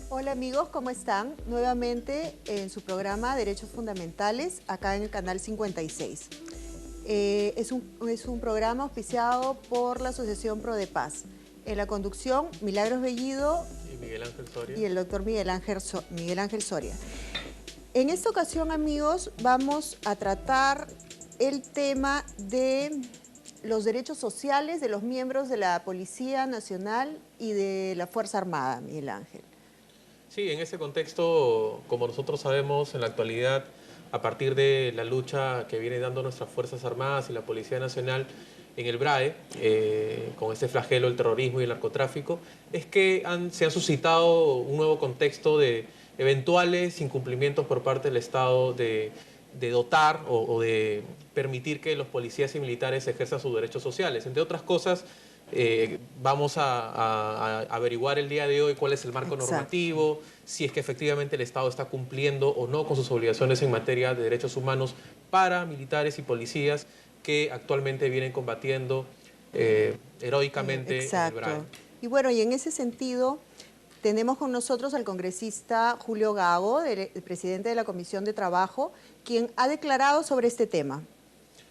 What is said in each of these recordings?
Hola amigos, ¿cómo están? Nuevamente en su programa Derechos Fundamentales, acá en el canal 56. Es un programa auspiciado por la Asociación ProDePaz. En la conducción, Milagros Bellido y Miguel Ángel Soria. Y el doctor Miguel Ángel Soria. En esta ocasión, amigos, vamos a tratar el tema de los derechos sociales de los miembros de la Policía Nacional y de la Fuerza Armada, Miguel Ángel. Sí, en ese contexto, como nosotros sabemos en la actualidad, a partir de la lucha que viene dando nuestras Fuerzas Armadas y la Policía Nacional en el BRAE, con este flagelo del terrorismo y el narcotráfico, es que se ha suscitado un nuevo contexto de eventuales incumplimientos por parte del Estado de dotar o de permitir que los policías y militares ejerzan sus derechos sociales. Entre otras cosas, vamos a averiguar el día de hoy cuál es el marco normativo, si es que efectivamente el Estado está cumpliendo o no con sus obligaciones en materia de derechos humanos para militares y policías que actualmente vienen combatiendo heroicamente en el BRAE. Y bueno, y en ese sentido tenemos con nosotros al congresista Julio Gago, el presidente de la Comisión de Trabajo, quien ha declarado sobre este tema.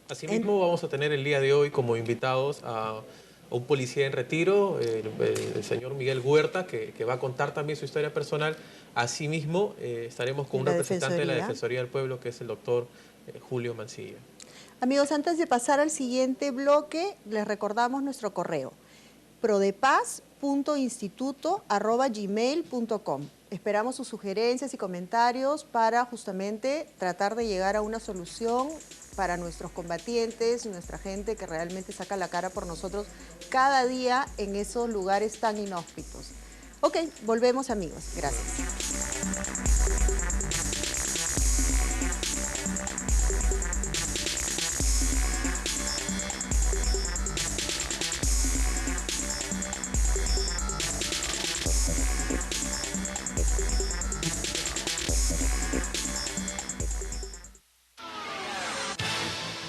Asimismo, vamos a tener el día de hoy como invitados a un policía en retiro, el señor Miguel Huerta, que va a contar también su historia personal. Asimismo, estaremos con un representante de la Defensoría del Pueblo, que es el doctor Julio Mancilla. Amigos, antes de pasar al siguiente bloque, les recordamos nuestro correo, prodepaz.instituto@gmail.com. Esperamos sus sugerencias y comentarios para justamente tratar de llegar a una solución para nuestros combatientes, nuestra gente que realmente saca la cara por nosotros cada día en esos lugares tan inhóspitos. Ok, volvemos amigos. Gracias.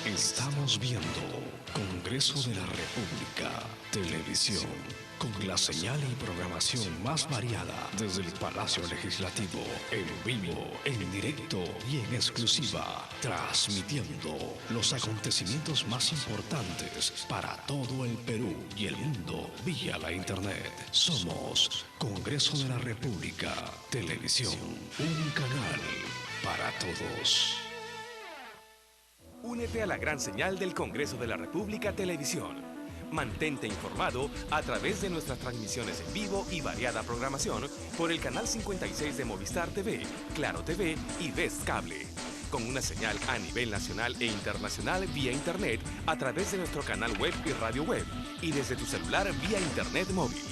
Estamos viendo Congreso de la República Televisión, con la señal y programación más variada desde el Palacio Legislativo, en vivo, en directo y en exclusiva, transmitiendo los acontecimientos más importantes para todo el Perú y el mundo vía la Internet. Somos Congreso de la República Televisión, un canal para todos. Únete a la gran señal del Congreso de la República Televisión. Mantente informado a través de nuestras transmisiones en vivo y variada programación por el canal 56 de Movistar TV, Claro TV y Vest Cable. Con una señal a nivel nacional e internacional vía Internet a través de nuestro canal web y radio web y desde tu celular vía Internet móvil.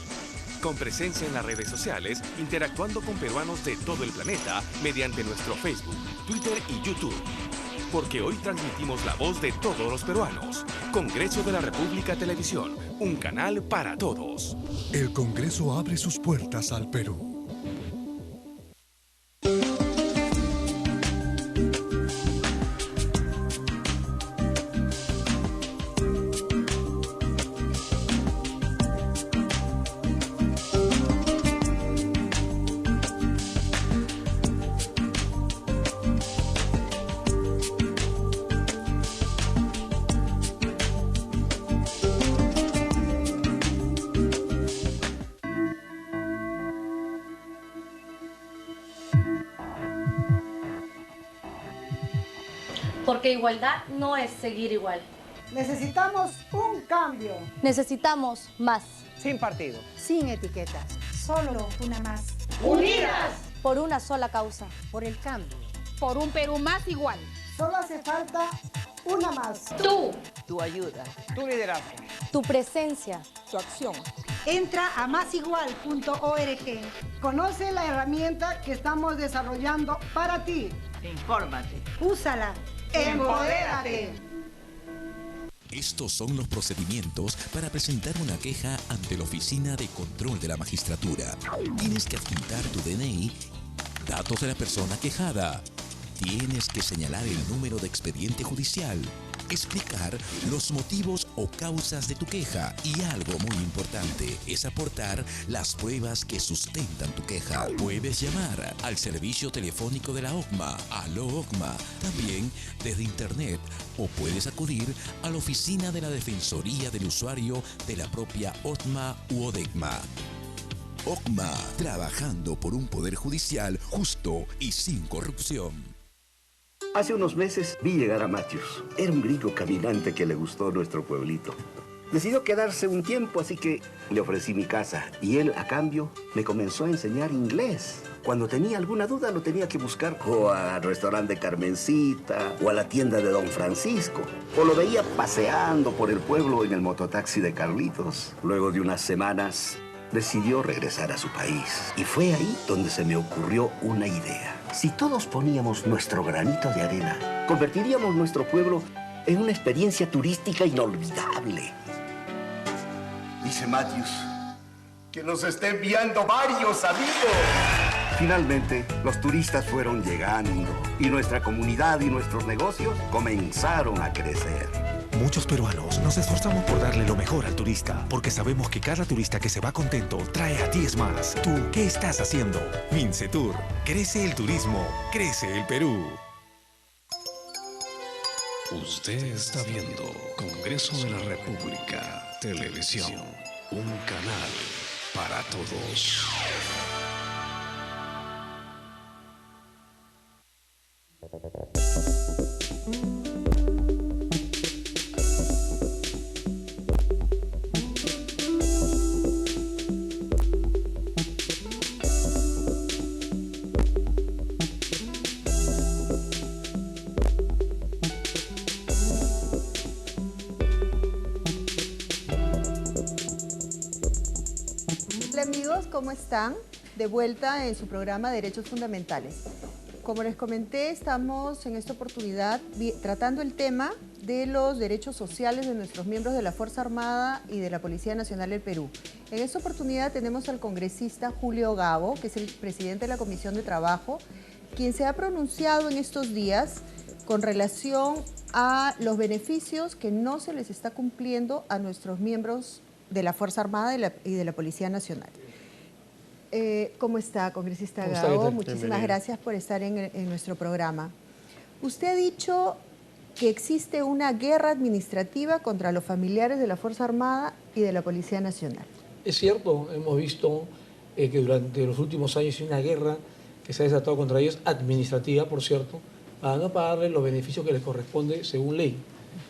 Con presencia en las redes sociales, interactuando con peruanos de todo el planeta mediante nuestro Facebook, Twitter y YouTube. Porque hoy transmitimos la voz de todos los peruanos. Congreso de la República Televisión, un canal para todos. El Congreso abre sus puertas al Perú. Porque igualdad no es seguir igual. Necesitamos un cambio. Necesitamos más. Sin partido. Sin etiquetas. Solo una más. ¡Unidas! Por una sola causa. Por el cambio. Por un Perú más igual. Solo hace falta una más. Tú. Tu ayuda. Tu liderazgo. Tu presencia. Tu acción. Entra a masigual.org. Conoce la herramienta que estamos desarrollando para ti. Infórmate. Úsala. Empodérate. Estos son los procedimientos para presentar una queja ante la Oficina de Control de la Magistratura. Tienes que adjuntar tu DNI, datos de la persona quejada. Tienes que señalar el número de expediente judicial, explicar los motivos o causas de tu queja y algo muy importante es aportar las pruebas que sustentan tu queja. Puedes llamar al servicio telefónico de la OCMA, Aló OCMA, también desde internet, o puedes acudir a la oficina de la Defensoría del Usuario de la propia OCMA u ODECMA. OCMA, trabajando por un poder judicial justo y sin corrupción. Hace unos meses vi llegar a Matthews. Era un gringo caminante que le gustó nuestro pueblito. Decidió quedarse un tiempo, así que le ofrecí mi casa. Y él, a cambio, me comenzó a enseñar inglés. Cuando tenía alguna duda, lo tenía que buscar o al restaurante Carmencita o a la tienda de Don Francisco. O lo veía paseando por el pueblo en el mototaxi de Carlitos. Luego de unas semanas, decidió regresar a su país. Y fue ahí donde se me ocurrió una idea. Si todos poníamos nuestro granito de arena, convertiríamos nuestro pueblo en una experiencia turística inolvidable. Dice Matthews que nos está enviando varios amigos. Finalmente, los turistas fueron llegando y nuestra comunidad y nuestros negocios comenzaron a crecer. Muchos peruanos nos esforzamos por darle lo mejor al turista, porque sabemos que cada turista que se va contento trae a 10 más. ¿Tú qué estás haciendo? Mincetur. Crece el turismo, crece el Perú. Usted está viendo Congreso de la República Televisión, un canal para todos. Hola amigos, ¿cómo están? De vuelta en su programa Derechos Fundamentales. Como les comenté, estamos en esta oportunidad tratando el tema de los derechos sociales de nuestros miembros de la Fuerza Armada y de la Policía Nacional del Perú. En esta oportunidad tenemos al congresista Julio Gabo, que es el presidente de la Comisión de Trabajo, quien se ha pronunciado en estos días con relación a los beneficios que no se les está cumpliendo a nuestros miembros de la Fuerza Armada y de la Policía Nacional. ¿Cómo está, congresista Gabo? Muchísimas gracias por estar en nuestro programa. Usted ha dicho que existe una guerra administrativa contra los familiares de la Fuerza Armada y de la Policía Nacional. Es cierto, hemos visto que durante los últimos años hay una guerra que se ha desatado contra ellos, administrativa, por cierto, para no pagarles los beneficios que les corresponde según ley.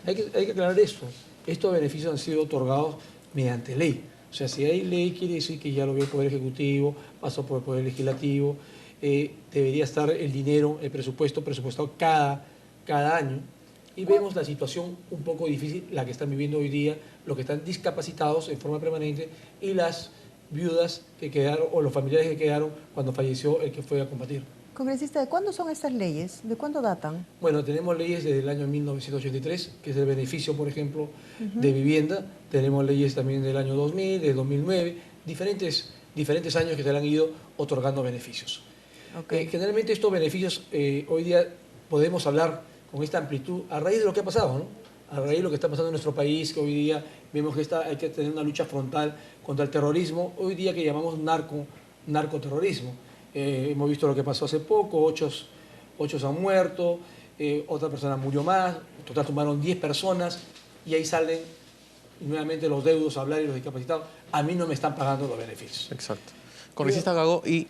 Hay que aclarar esto. Estos beneficios han sido otorgados mediante ley. O sea, si hay ley, quiere decir que ya lo vio el Poder Ejecutivo, pasó por el Poder Legislativo, debería estar el dinero, el presupuestado cada año. Y vemos la situación un poco difícil, la que están viviendo hoy día, los que están discapacitados en forma permanente y las viudas que quedaron o los familiares que quedaron cuando falleció el que fue a combatir. Congresista, ¿de cuándo son estas leyes? ¿De cuándo datan? Bueno, tenemos leyes desde el año 1983, que es el beneficio, por ejemplo, de vivienda. Tenemos leyes también del año 2000, del 2009, diferentes años que se le han ido otorgando beneficios. Okay. Generalmente estos beneficios, hoy día podemos hablar con esta amplitud a raíz de lo que ha pasado, ¿no? A raíz de lo que está pasando en nuestro país, que hoy día vemos que hay que tener una lucha frontal contra el terrorismo, hoy día que llamamos narcoterrorismo. Hemos visto lo que pasó hace poco, 8 han muerto, otra persona murió más, en total tomaron 10 personas y ahí salen nuevamente los deudos a hablar y los discapacitados. A mí no me están pagando los beneficios. Exacto. Congresista Gago, y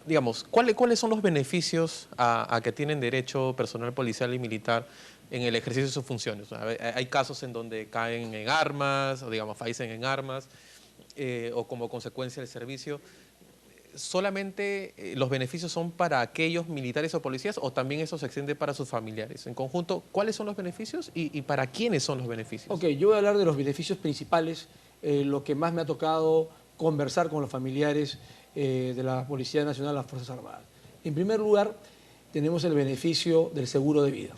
digamos, ¿cuáles son los beneficios a que tienen derecho personal policial y militar en el ejercicio de sus funciones? Hay casos en donde caen en armas, o digamos, fallecen en armas, o como consecuencia del servicio. ¿Solamente los beneficios son para aquellos militares o policías o también eso se extiende para sus familiares? En conjunto, ¿cuáles son los beneficios y para quiénes son los beneficios? Ok, yo voy a hablar de los beneficios principales, lo que más me ha tocado conversar con los familiares de la Policía Nacional y las Fuerzas Armadas. En primer lugar, tenemos el beneficio del seguro de vida.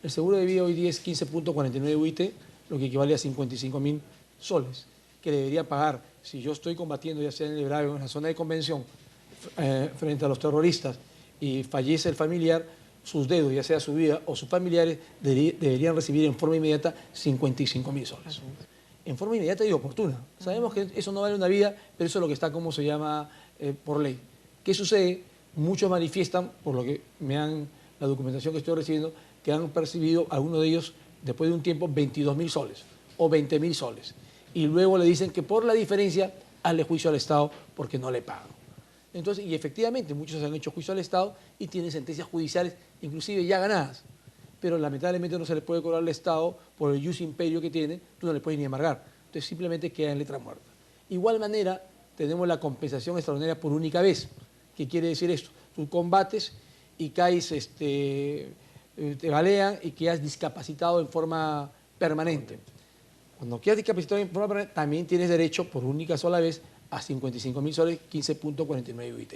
El seguro de vida hoy día es 15.49 UIT, lo que equivale a 55.000 soles, que debería pagar si yo estoy combatiendo, ya sea en el Bravo o en la zona de convención, frente a los terroristas, y fallece el familiar, sus deudos, ya sea su vida o sus familiares, deberían recibir en forma inmediata 55.000 soles. En forma inmediata y oportuna. Sabemos que eso no vale una vida, pero eso es lo que está, como se llama, por ley. ¿Qué sucede? Muchos manifiestan, por lo que la documentación que estoy recibiendo, que han percibido, algunos de ellos, después de un tiempo, 22.000 soles o 20.000 soles. Y luego le dicen que por la diferencia, hazle juicio al Estado porque no le pagan. Entonces, y efectivamente, muchos han hecho juicio al Estado y tienen sentencias judiciales, inclusive ya ganadas. Pero lamentablemente no se le puede cobrar al Estado por el jus imperio que tiene, tú no le puedes ni embargar. Entonces simplemente queda en letra muerta. Igual manera, tenemos la compensación extraordinaria por única vez. ¿Qué quiere decir esto? Tú combates y caes, te balean y quedas discapacitado en forma permanente. Cuando quedas discapacitado en forma permanente, también tienes derecho por única sola vez a 55.000 soles, 15.49 UIT.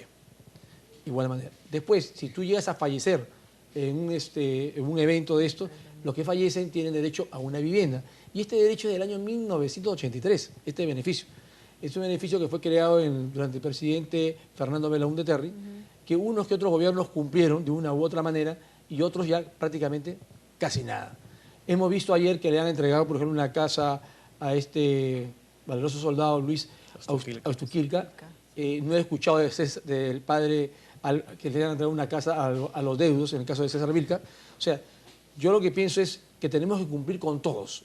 Igual manera. Después, si tú llegas a fallecer en un evento de estos, los que fallecen tienen derecho a una vivienda. Y este derecho es del año 1983, este beneficio. Es un beneficio que fue creado durante el presidente Fernando Belaúnde Terry, que unos que otros gobiernos cumplieron de una u otra manera y otros ya prácticamente casi nada. Hemos visto ayer que le han entregado, por ejemplo, una casa a este valeroso soldado Luis Austuquilca. No he escuchado del padre que le han entregado una casa a los deudos, en el caso de César Vilca. O sea, yo lo que pienso es que tenemos que cumplir con todos,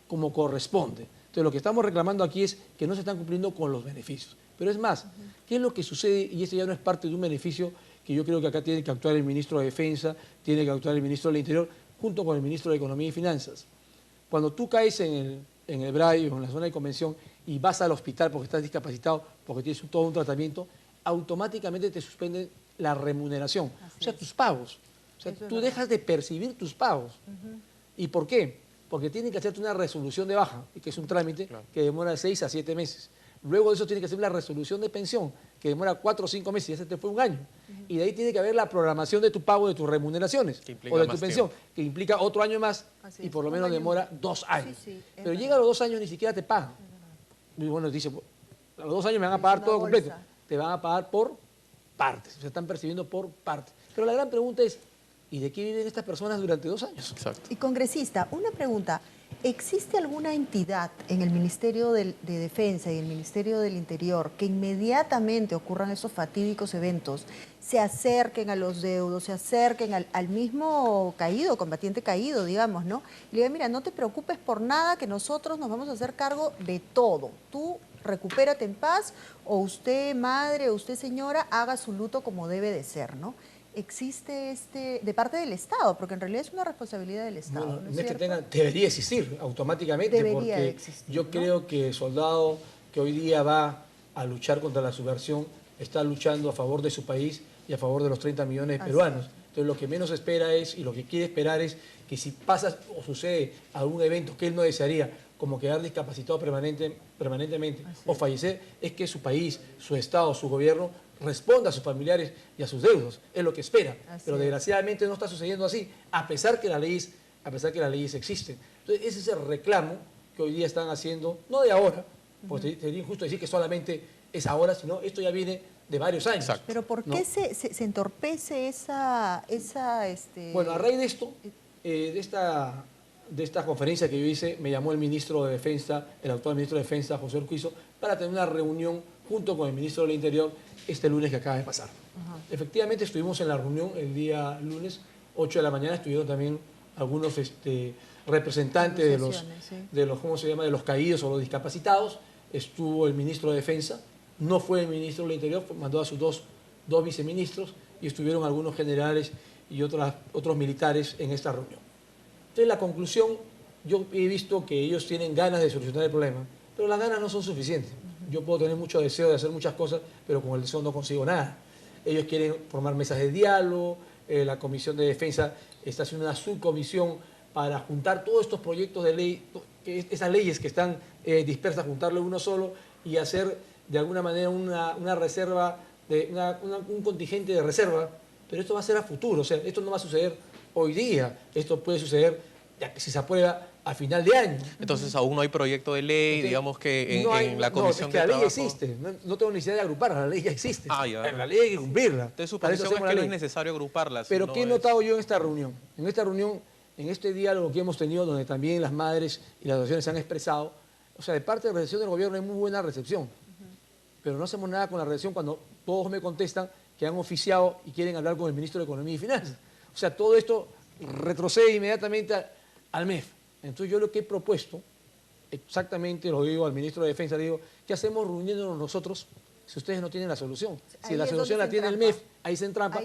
como corresponde. Entonces, lo que estamos reclamando aquí es que no se están cumpliendo con los beneficios. Pero es más, ¿qué es lo que sucede? Y esto ya no es parte de un beneficio que yo creo que acá tiene que actuar el ministro de Defensa, tiene que actuar el ministro del Interior, junto con el ministro de Economía y Finanzas. Cuando tú caes en el BRAI o en la zona de convención y vas al hospital porque estás discapacitado, porque tienes todo un tratamiento, automáticamente te suspenden la remuneración, o sea, tus pagos. O sea, tú dejas de percibir tus pagos. ¿Y por qué? Porque tienen que hacerte una resolución de baja, que es un trámite que demora 6 a 7 meses. Luego de eso tiene que hacer la resolución de pensión, que demora 4 o 5 meses, y ese te fue un año. Y de ahí tiene que haber la programación de tu pago de tus remuneraciones o de tu pensión, que implica otro año más y por lo menos demora 2 años. Pero llega a los 2 años ni siquiera te pagan. Y bueno, dice, a los 2 años me van a pagar todo completo. Te van a pagar por partes, se están percibiendo por partes. Pero la gran pregunta es, ¿y de qué viven estas personas durante 2 años? Exacto. Y congresista, una pregunta. ¿Existe alguna entidad en el Ministerio de Defensa y el Ministerio del Interior que inmediatamente ocurran esos fatídicos eventos, se acerquen a los deudos, se acerquen al mismo caído, combatiente caído, digamos, ¿no? Y le digan, mira, no te preocupes por nada, que nosotros nos vamos a hacer cargo de todo. Tú recupérate en paz, o usted, madre, o usted, señora, haga su luto como debe de ser, ¿no? Existe de parte del Estado, porque en realidad es una responsabilidad del Estado. Bueno, ¿no es debería existir automáticamente, debería porque existir, yo creo que el soldado que hoy día va a luchar contra la subversión está luchando a favor de su país y a favor de los 30 millones de peruanos. Entonces lo que menos espera es, y lo que quiere esperar es, que si pasa o sucede algún evento que él no desearía, como quedar discapacitado permanentemente o fallecer, es que su país, su Estado, su gobierno responda a sus familiares y a sus deudos. Es lo que espera. Pero desgraciadamente no está sucediendo así, a pesar que las leyes existen. Entonces ese es el reclamo que hoy día están haciendo, no de ahora, porque sería injusto decir que solamente es ahora, sino esto ya viene de varios años. Exacto. Pero ¿por qué se entorpece esa Bueno, a raíz de esto, de esta conferencia que yo hice, me llamó el ministro de Defensa, el actual ministro de Defensa, José Urquizo, para tener una reunión junto con el ministro del Interior este lunes que acaba de pasar. Efectivamente estuvimos en la reunión el día lunes, 8 de la mañana, estuvieron también algunos representantes de los ¿cómo se llama?, de los caídos o los discapacitados. Estuvo el ministro de Defensa, no fue el ministro del Interior, mandó a sus dos viceministros, y estuvieron algunos generales y otros militares en esta reunión. Entonces la conclusión, yo he visto que ellos tienen ganas de solucionar el problema, pero las ganas no son suficientes. Yo puedo tener mucho deseo de hacer muchas cosas, pero con el deseo no consigo nada. Ellos quieren formar mesas de diálogo, la Comisión de Defensa está haciendo una subcomisión para juntar todos estos proyectos de ley, esas leyes que están dispersas, juntarlo uno solo y hacer de alguna manera una reserva, un contingente de reserva, pero esto va a ser a futuro, o sea, esto no va a suceder hoy día. Esto puede suceder ya que si se aprueba a final de año. Entonces aún no hay proyecto de ley, Entonces, digamos que no en la Comisión es que de la ley Trabajo... existe, no tengo necesidad de agruparla, la ley ya existe. Ya. La ley hay que cumplirla. Entonces su Para eso posición es hacemos que la no es ley. necesario agruparlas. Pero sino ¿qué he notado yo en esta reunión? En esta reunión, en este diálogo que hemos tenido, donde también las madres y las asociaciones se han expresado, o sea, de parte de la recepción del gobierno hay muy buena recepción, pero no hacemos nada con la recepción cuando todos me contestan que han oficiado y quieren hablar con el ministro de Economía y Finanzas. O sea, todo esto retrocede inmediatamente al MEF. Entonces yo lo que he propuesto, exactamente lo digo al ministro de Defensa, digo, ¿qué hacemos reuniéndonos nosotros si ustedes no tienen la solución? Si la solución la tiene el MEF, ahí se entrampa,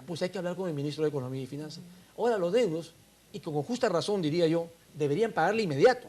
pues hay que hablar con el ministro de Economía y Finanzas. Ahora los deudos, y con justa razón diría yo, deberían pagarle inmediato.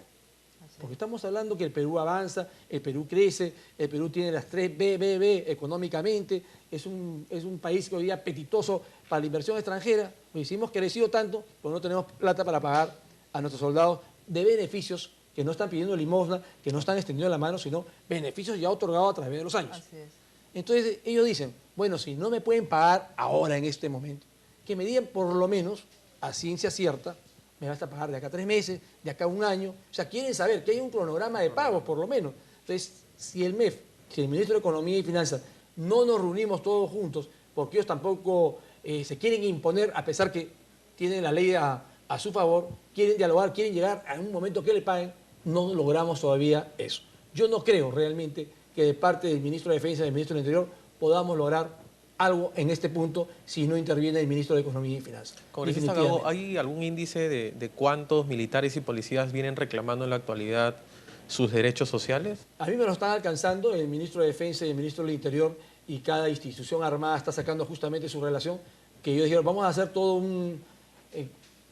Porque estamos hablando que el Perú avanza, el Perú crece, el Perú tiene las 3 BBB económicamente, es un país que hoy día apetitoso para la inversión extranjera. Pues si hemos crecido tanto, pero no tenemos plata para pagar a nuestros soldados de beneficios que no están pidiendo limosna, que no están extendiendo la mano, sino beneficios ya otorgados a través de los años. Así es. Entonces ellos dicen, bueno, si no me pueden pagar ahora en este momento, que me digan por lo menos a ciencia cierta, me vas a pagar de acá 3 meses, de acá 1 año. O sea, quieren saber que hay un cronograma de pagos por lo menos. Entonces, si el MEF, si el ministro de Economía y Finanzas no nos reunimos todos juntos, porque ellos tampoco se quieren imponer, a pesar que tienen la ley a su favor, quieren dialogar, quieren llegar a un momento que le paguen, no logramos todavía eso. Yo no creo realmente que de parte del ministro de Defensa y del ministro del Interior podamos lograr algo en este punto si no interviene el ministro de Economía y Finanzas. Congresista Gago, ¿hay algún índice de cuántos militares y policías vienen reclamando en la actualidad sus derechos sociales? A mí me lo están alcanzando el ministro de Defensa y el ministro del Interior, y cada institución armada está sacando justamente su relación, que ellos dijeron, vamos a hacer todo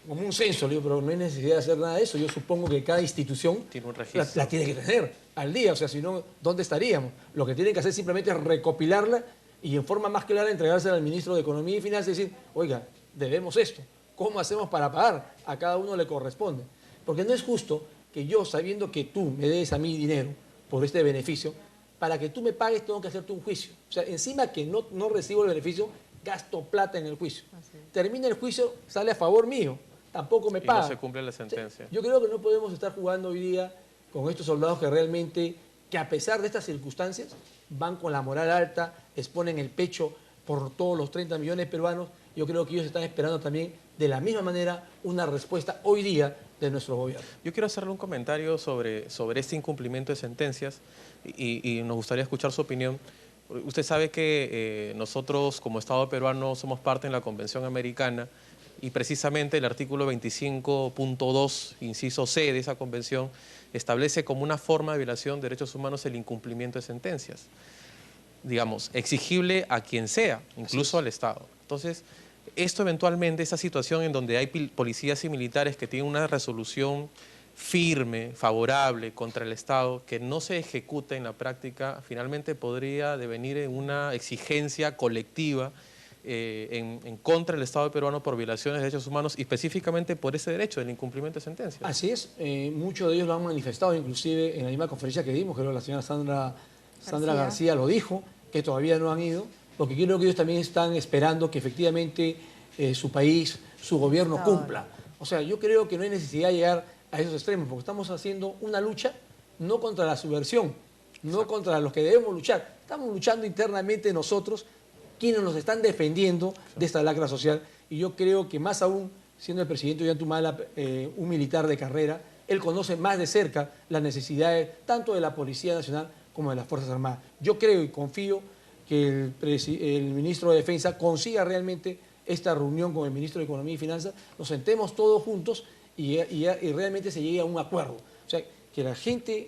como un censo, le digo, pero no hay necesidad de hacer nada de eso. Yo supongo que cada institución tiene un registro. la tiene que tener al día, o sea, si no, ¿dónde estaríamos? Lo que tienen que hacer simplemente es recopilarla y en forma más clara entregársela al ministro de Economía y Finanzas y decir, oiga, debemos esto, ¿cómo hacemos para pagar? A cada uno le corresponde. Porque no es justo que yo, sabiendo que tú me des a mí dinero por este beneficio, para que tú me pagues tengo que hacerte un juicio. O sea, encima que no recibo el beneficio, gasto plata en el juicio. Termina el juicio, sale a favor mío, tampoco me paga. Y no se cumple la sentencia. Yo creo que no podemos estar jugando hoy día con estos soldados que realmente, que a pesar de estas circunstancias, van con la moral alta, exponen el pecho por todos los 30 millones peruanos. Yo creo que ellos están esperando también, de la misma manera, una respuesta hoy día de nuestro gobierno. Yo quiero hacerle un comentario sobre este incumplimiento de sentencias y nos gustaría escuchar su opinión. Usted sabe que nosotros como Estado peruano somos parte de la Convención Americana y precisamente el artículo 25.2, inciso C de esa convención, establece como una forma de violación de derechos humanos el incumplimiento de sentencias, digamos, exigible a quien sea, incluso al Estado. Entonces, esto eventualmente, esa situación en donde hay policías y militares que tienen una resolución firme, favorable contra el Estado, que no se ejecuta en la práctica, finalmente podría devenir en una exigencia colectiva en contra del Estado peruano por violaciones de derechos humanos y específicamente por ese derecho del incumplimiento de sentencias. Así es, muchos de ellos lo han manifestado, inclusive en la misma conferencia que dimos, creo que la señora Sandra García lo dijo, que todavía no han ido, porque creo que ellos también están esperando que efectivamente su país, su gobierno cumpla. O sea, yo creo que no hay necesidad de llegar a esos extremos, porque estamos haciendo una lucha no contra la subversión, no contra los que debemos luchar, estamos luchando internamente nosotros, quienes nos están defendiendo de esta lacra social, y yo creo que más aún, siendo el presidente Ollantumala un militar de carrera, él conoce más de cerca las necesidades tanto de la Policía Nacional como de las Fuerzas Armadas. Yo creo y confío que el ministro de Defensa consiga realmente esta reunión con el ministro de Economía y Finanzas, nos sentemos todos juntos y realmente se llegue a un acuerdo. O sea, que la gente,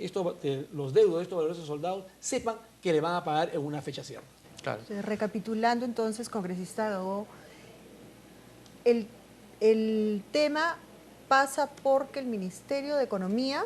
los deudos de estos valiosos soldados, sepan que le van a pagar en una fecha cierta. Claro. Recapitulando entonces, congresista Gago, el tema pasa porque el Ministerio de Economía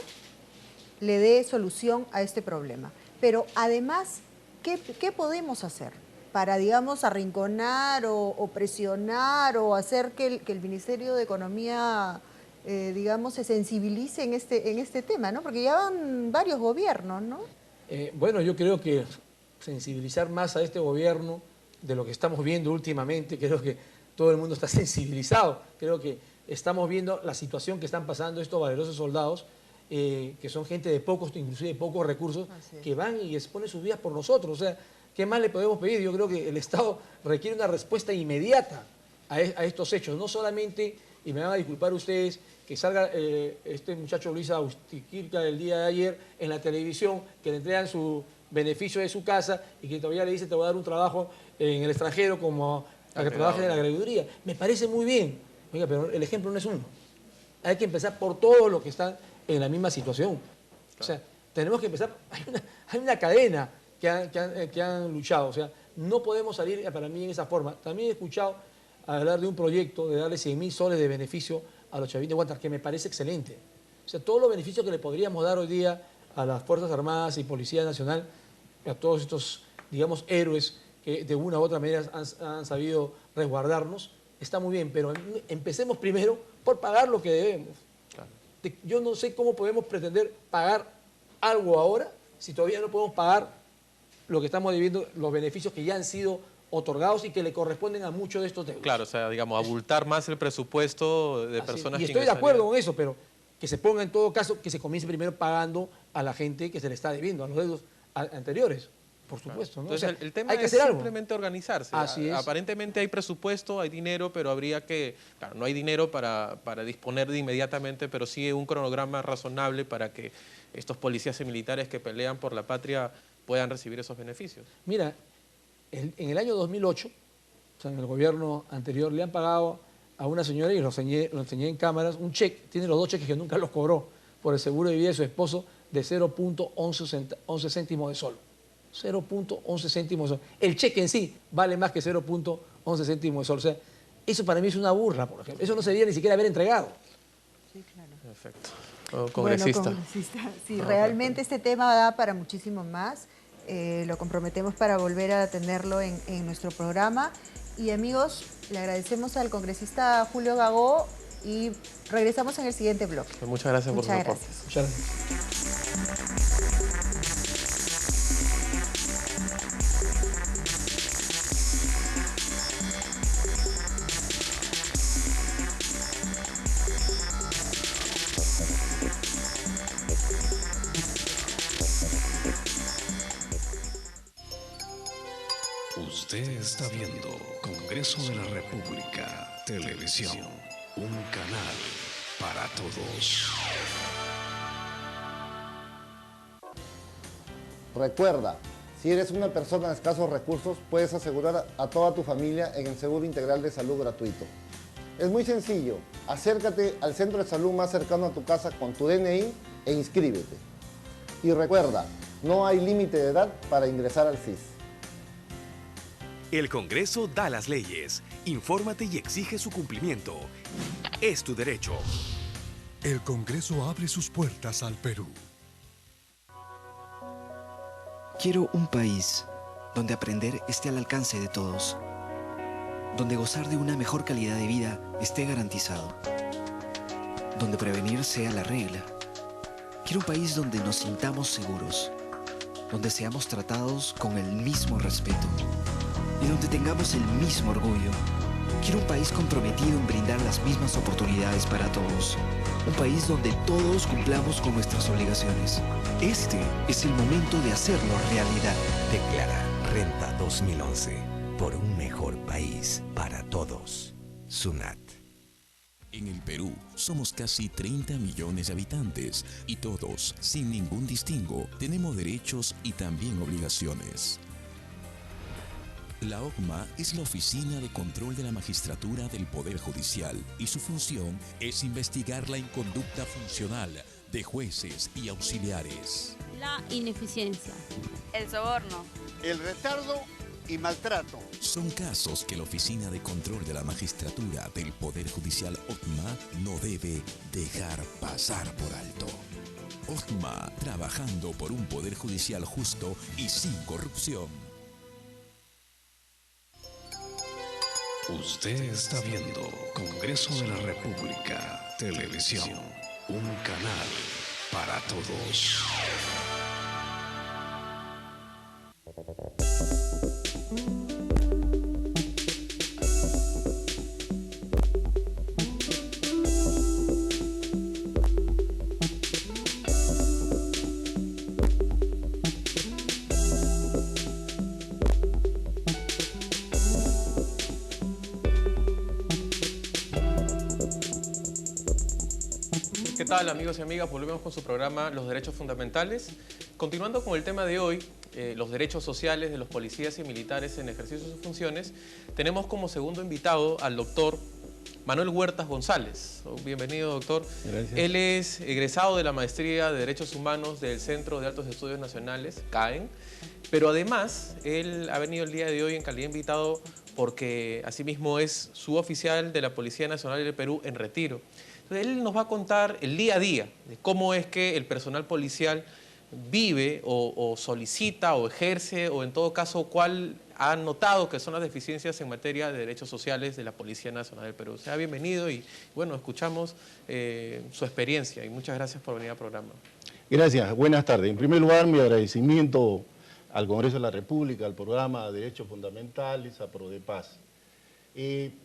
le dé solución a este problema. Pero además, ¿qué podemos hacer para, digamos, arrinconar o presionar o hacer que el Ministerio de Economía, digamos, se sensibilice en este tema, ¿no? Porque ya van varios gobiernos, ¿no? Bueno, yo creo que sensibilizar más a este gobierno de lo que estamos viendo últimamente, creo que todo el mundo está sensibilizado. Creo que estamos viendo la situación que están pasando estos valerosos soldados, que son gente de pocos, inclusive de pocos recursos, que van y exponen sus vidas por nosotros. O sea, ¿qué más le podemos pedir? Yo creo que el Estado requiere una respuesta inmediata a estos hechos. No solamente, y me van a disculpar ustedes, que salga este muchacho Luis Austiquirca el día de ayer en la televisión, que le entregan su beneficio de su casa y que todavía le dice te voy a dar un trabajo en el extranjero como a que trabaje en la agricultura. Me parece muy bien. Oiga, pero el ejemplo no es uno. Hay que empezar por todos los que están en la misma situación. Claro. O sea, tenemos que empezar. Hay una cadena que han luchado. O sea, no podemos salir para mí en esa forma. También he escuchado hablar de un proyecto de darle 100.000 soles de beneficio a los chavitos de Huántar, que me parece excelente. O sea, todos los beneficios que le podríamos dar hoy día a las Fuerzas Armadas y Policía Nacional, a todos estos, digamos, héroes que de una u otra manera han sabido resguardarnos, está muy bien, pero empecemos primero por pagar lo que debemos. Claro. Yo no sé cómo podemos pretender pagar algo ahora si todavía no podemos pagar lo que estamos debiendo, los beneficios que ya han sido otorgados y que le corresponden a muchos de estos deudos. Claro, o sea, digamos, abultar más el presupuesto de personas que y estoy de acuerdo con eso, pero que se ponga en todo caso, que se comience primero pagando a la gente que se le está debiendo, a los deudos anteriores, por supuesto. ¿No? Entonces, o sea, el tema hay que es hacer simplemente organizarse. Así es. Aparentemente hay presupuesto, hay dinero, pero habría que... Claro, no hay dinero para disponer de inmediatamente, pero sí un cronograma razonable para que estos policías y militares que pelean por la patria puedan recibir esos beneficios. Mira, en el año 2008, o sea, en el gobierno anterior, le han pagado a una señora, y lo enseñé en cámaras, un cheque, tiene los 2 cheques que nunca los cobró, por el seguro de vida de su esposo, de 0.11 céntimos de sol. 0.11 céntimos de sol. El cheque en sí vale más que 0.11 céntimos de sol. O sea, eso para mí es una burla, por ejemplo. Eso no se debía ni siquiera haber entregado. Sí, claro. Perfecto. Congresista. Bueno, congresista. Sí, realmente este tema da para muchísimo más. Lo comprometemos para volver a tenerlo en nuestro programa. Y amigos, le agradecemos al congresista Julio Gagó y regresamos en el siguiente bloque. Muchas gracias por su aporte. Muchas gracias. Usted está viendo Congreso de la República Televisión, un canal para todos. Recuerda, si eres una persona de escasos recursos, puedes asegurar a toda tu familia en el Seguro Integral de Salud gratuito. Es muy sencillo, acércate al centro de salud más cercano a tu casa con tu DNI e inscríbete. Y recuerda, no hay límite de edad para ingresar al CIS. El Congreso da las leyes, infórmate y exige su cumplimiento. Es tu derecho. El Congreso abre sus puertas al Perú. Quiero un país donde aprender esté al alcance de todos, donde gozar de una mejor calidad de vida esté garantizado, donde prevenir sea la regla. Quiero un país donde nos sintamos seguros, donde seamos tratados con el mismo respeto y donde tengamos el mismo orgullo. Quiero un país comprometido en brindar las mismas oportunidades para todos. Un país donde todos cumplamos con nuestras obligaciones. Este es el momento de hacerlo realidad. Declara Renta 2011 por un mejor país para todos. SUNAT. En el Perú somos casi 30 millones de habitantes y todos, sin ningún distingo, tenemos derechos y también obligaciones. La OCMA es la Oficina de Control de la Magistratura del Poder Judicial y su función es investigar la inconducta funcional de jueces y auxiliares. La ineficiencia, el soborno, el retardo y maltrato. Son casos que la Oficina de Control de la Magistratura del Poder Judicial OCMA no debe dejar pasar por alto. OCMA, trabajando por un Poder Judicial justo y sin corrupción. Usted está viendo Congreso de la República Televisión, un canal para todos. ¿Qué tal, amigos y amigas? Volvemos con su programa Los Derechos Fundamentales. Continuando con el tema de hoy, los derechos sociales de los policías y militares en ejercicio de sus funciones, tenemos como segundo invitado al doctor Manuel Huertas González. Bienvenido, doctor. Gracias. Él es egresado de la Maestría de Derechos Humanos del Centro de Altos Estudios Nacionales, CAEN, pero además él ha venido el día de hoy en calidad de invitado porque asimismo es suboficial de la Policía Nacional del Perú en retiro. Entonces, él nos va a contar el día a día de cómo es que el personal policial vive o solicita o ejerce, o en todo caso cuál ha notado que son las deficiencias en materia de derechos sociales de la Policía Nacional del Perú. Sea bienvenido y bueno, escuchamos su experiencia y muchas gracias por venir al programa. Gracias, buenas tardes. En primer lugar, mi agradecimiento al Congreso de la República, al programa Derechos Fundamentales, a Prodepaz.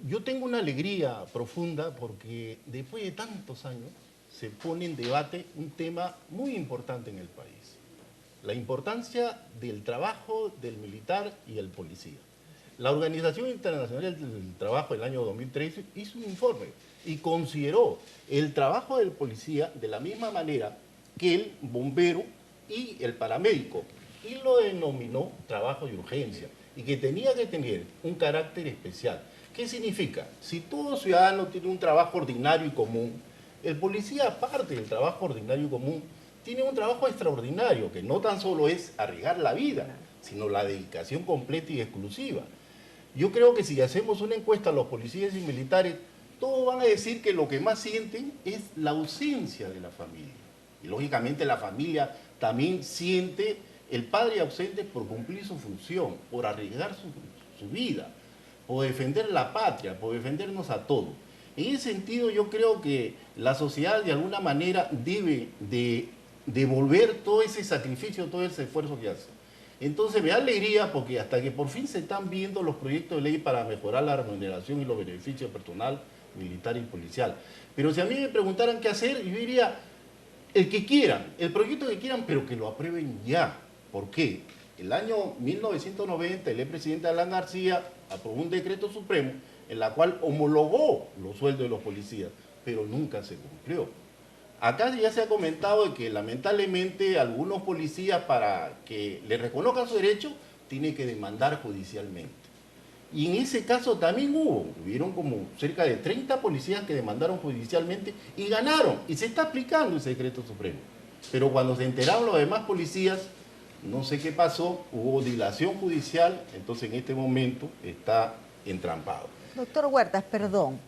Yo tengo una alegría profunda porque después de tantos años se pone en debate un tema muy importante en el país. La importancia del trabajo del militar y el policía. La Organización Internacional del Trabajo del año 2013 hizo un informe y consideró el trabajo del policía de la misma manera que el bombero y el paramédico, y lo denominó trabajo de urgencia, y que tenía que tener un carácter especial. ¿Qué significa? Si todo ciudadano tiene un trabajo ordinario y común, el policía, aparte del trabajo ordinario y común, tiene un trabajo extraordinario, que no tan solo es arriesgar la vida, sino la dedicación completa y exclusiva. Yo creo que si hacemos una encuesta a los policías y militares, todos van a decir que lo que más sienten es la ausencia de la familia. Y lógicamente la familia también siente el padre ausente por cumplir su función, por arriesgar su vida, por defender la patria, por defendernos a todos. En ese sentido yo creo que la sociedad de alguna manera debe de devolver todo ese sacrificio, todo ese esfuerzo que hace. Entonces me da alegría porque hasta que por fin se están viendo los proyectos de ley para mejorar la remuneración y los beneficios personal, militar y policial. Pero si a mí me preguntaran qué hacer, yo diría el que quieran, el proyecto que quieran, pero que lo aprueben ya. ¿Por qué? El año 1990 el expresidente Alan García aprobó un decreto supremo en la cual homologó los sueldos de los policías, pero nunca se cumplió. Acá ya se ha comentado de que lamentablemente algunos policías, para que le reconozcan su derecho, tienen que demandar judicialmente. Y en ese caso también hubieron como cerca de 30 policías que demandaron judicialmente y ganaron, y se está aplicando ese decreto supremo. Pero cuando se enteraron los demás policías, no sé qué pasó, hubo dilación judicial, entonces en este momento está entrampado. Doctor Huertas, perdón.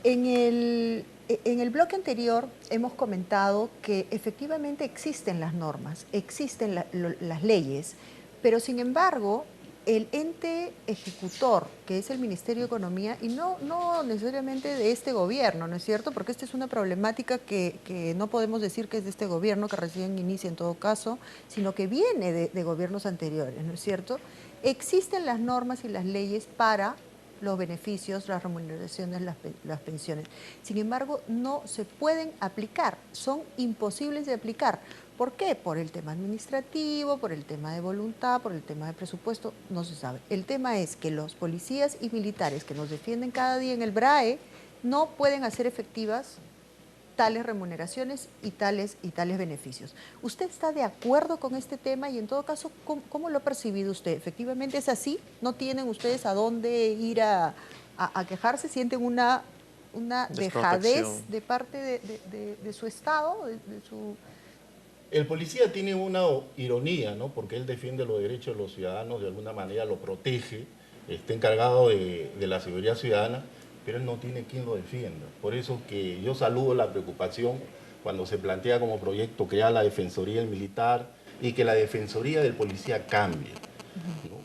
En el bloque anterior hemos comentado que efectivamente existen las normas, existen las leyes, pero sin embargo el ente ejecutor, que es el Ministerio de Economía, y no necesariamente de este gobierno, ¿no es cierto? Porque esta es una problemática que no podemos decir que es de este gobierno, que recién inicia en todo caso, sino que viene de gobiernos anteriores, ¿no es cierto? Existen las normas y las leyes para los beneficios, las remuneraciones, las pensiones. Sin embargo, no se pueden aplicar, son imposibles de aplicar. ¿Por qué? Por el tema administrativo, por el tema de voluntad, por el tema de presupuesto, no se sabe. El tema es que los policías y militares que nos defienden cada día en el BRAE no pueden hacer efectivas tales remuneraciones y tales beneficios. ¿Usted está de acuerdo con este tema? Y en todo caso, ¿cómo lo ha percibido usted? ¿Efectivamente es así? ¿No tienen ustedes a dónde ir a quejarse? ¿Sienten una dejadez de parte de su Estado, de su...? El policía tiene una ironía, ¿no? Porque él defiende los derechos de los ciudadanos, de alguna manera lo protege, está encargado de la seguridad ciudadana, pero él no tiene quien lo defienda. Por eso que yo saludo la preocupación cuando se plantea como proyecto crear la Defensoría del Militar y que la Defensoría del Policía cambie, ¿no?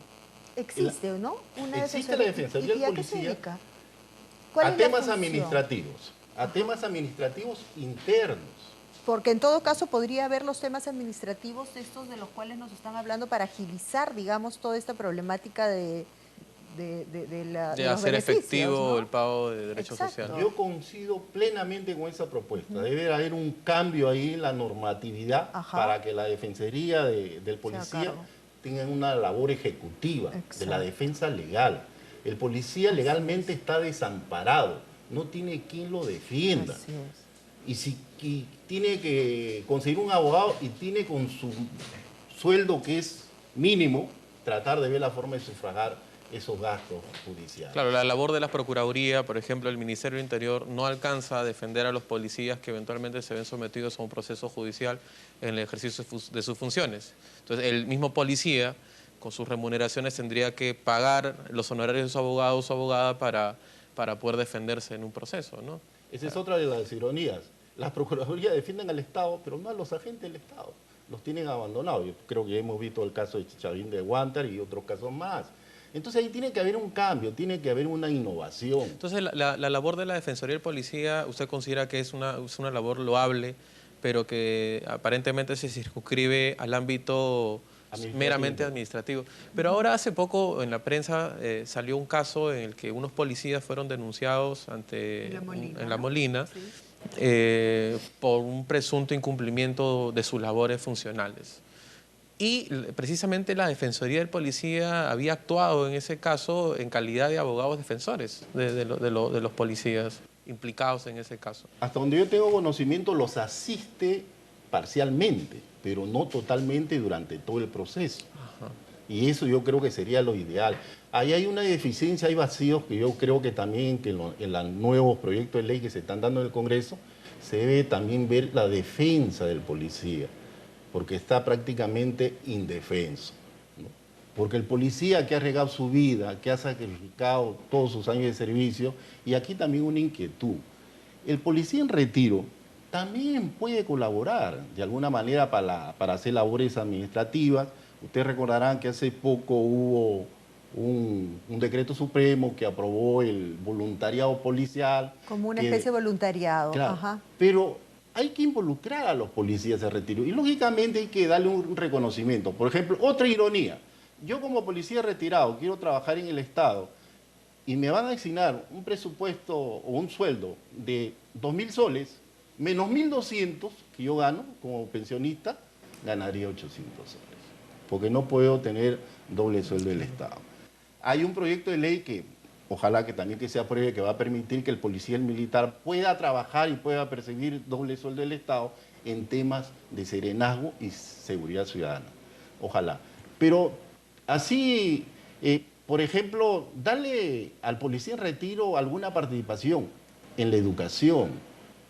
¿Existe o no? Existe la Defensoría del Policía a temas administrativos internos. Porque en todo caso podría haber los temas administrativos estos de los cuales nos están hablando para agilizar, digamos, toda esta problemática de hacer efectivo, ¿no?, el pago de derechos sociales. Yo coincido plenamente con esa propuesta. Debe haber un cambio ahí en la normatividad para que la Defensoría del Policía tenga una labor ejecutiva de la defensa legal. El policía legalmente está desamparado, no tiene quien lo defienda. y tiene que conseguir un abogado y tiene con su sueldo que es mínimo, tratar de ver la forma de sufragar esos gastos judiciales. Claro, la labor de la Procuraduría, por ejemplo, el Ministerio del Interior, no alcanza a defender a los policías que eventualmente se ven sometidos a un proceso judicial en el ejercicio de sus funciones. Entonces, el mismo policía, con sus remuneraciones, tendría que pagar los honorarios de su abogado o su abogada para poder defenderse en un proceso, ¿no? Esa es otra de las ironías. Las Procuradurías defienden al Estado, pero no a los agentes del Estado. Los tienen abandonados. Yo creo que ya hemos visto el caso de Chichavín de Huántar y otros casos más. Entonces ahí tiene que haber un cambio, tiene que haber una innovación. Entonces la labor de la Defensoría del Policía, ¿usted considera que es una labor loable, pero que aparentemente se circunscribe al ámbito meramente administrativo? Pero ahora hace poco en la prensa salió un caso en el que unos policías fueron denunciados en La Molina, sí, por un presunto incumplimiento de sus labores funcionales. Y precisamente la Defensoría del Policía había actuado en ese caso en calidad de abogados defensores de los policías implicados en ese caso. Hasta donde yo tengo conocimiento, los asiste parcialmente, pero no totalmente durante todo el proceso. Ajá. Y eso yo creo que sería lo ideal. Ahí hay una deficiencia, hay vacíos que yo creo que también que en los nuevos proyectos de ley que se están dando en el Congreso, se debe también ver la defensa del policía, porque está prácticamente indefenso, ¿no? Porque el policía que ha regado su vida, que ha sacrificado todos sus años de servicio, y aquí también una inquietud, el policía en retiro también puede colaborar de alguna manera para hacer labores administrativas. Ustedes recordarán que hace poco hubo un decreto supremo que aprobó el voluntariado policial. Como una especie de voluntariado. Claro, ajá. Pero hay que involucrar a los policías de retiro y lógicamente hay que darle un reconocimiento. Por ejemplo, otra ironía, yo como policía retirado quiero trabajar en el Estado y me van a asignar un presupuesto o un sueldo de 2.000 soles, menos 1.200 que yo gano como pensionista, ganaría 800 soles, porque no puedo tener doble sueldo del Estado. Hay un proyecto de ley que ojalá que también que se apruebe, que va a permitir que el policía y el militar pueda trabajar y pueda percibir doble sueldo del Estado en temas de serenazgo y seguridad ciudadana. Ojalá. Pero así, por ejemplo, darle al policía en retiro alguna participación en la educación,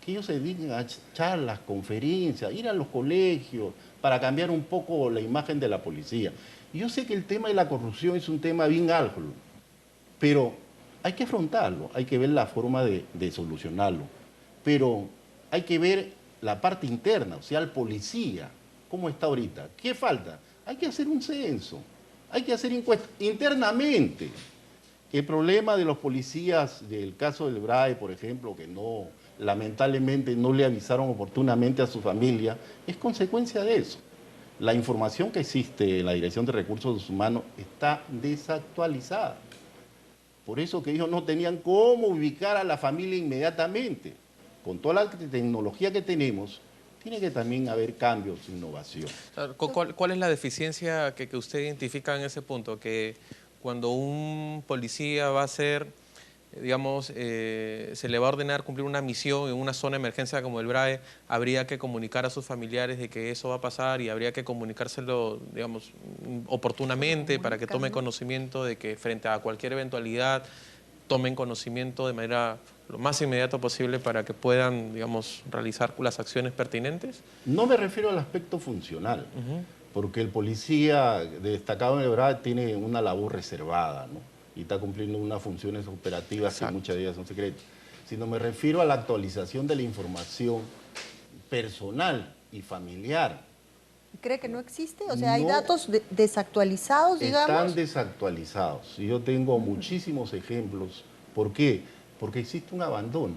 que ellos se dediquen a charlas, conferencias, ir a los colegios para cambiar un poco la imagen de la policía. Yo sé que el tema de la corrupción es un tema bien álgido, pero hay que afrontarlo, hay que ver la forma de solucionarlo. Pero hay que ver la parte interna, o sea, el policía, cómo está ahorita. ¿Qué falta? Hay que hacer un censo, hay que hacer encuestas internamente. El problema de los policías del caso del BRAE, por ejemplo, que no, lamentablemente no le avisaron oportunamente a su familia, es consecuencia de eso. La información que existe en la Dirección de Recursos Humanos está desactualizada. Por eso que ellos no tenían cómo ubicar a la familia inmediatamente. Con toda la tecnología que tenemos, tiene que también haber cambios, innovación. ¿Cuál es la deficiencia que usted identifica en ese punto? Que cuando un policía va a ser, digamos, se le va a ordenar cumplir una misión en una zona de emergencia como el BRAE, habría que comunicar a sus familiares de que eso va a pasar y habría que comunicárselo, digamos, oportunamente para que tomen conocimiento de que frente a cualquier eventualidad tomen conocimiento de manera lo más inmediato posible para que puedan, digamos, realizar las acciones pertinentes. No me refiero al aspecto funcional, porque el policía destacado en el BRAE tiene una labor reservada, ¿no? Y está cumpliendo unas funciones operativas que muchas de ellas son secretas, sino me refiero a la actualización de la información personal y familiar. ¿Cree que no existe? O sea, ¿hay datos desactualizados, digamos? Están desactualizados. Yo tengo muchísimos ejemplos. ¿Por qué? Porque existe un abandono,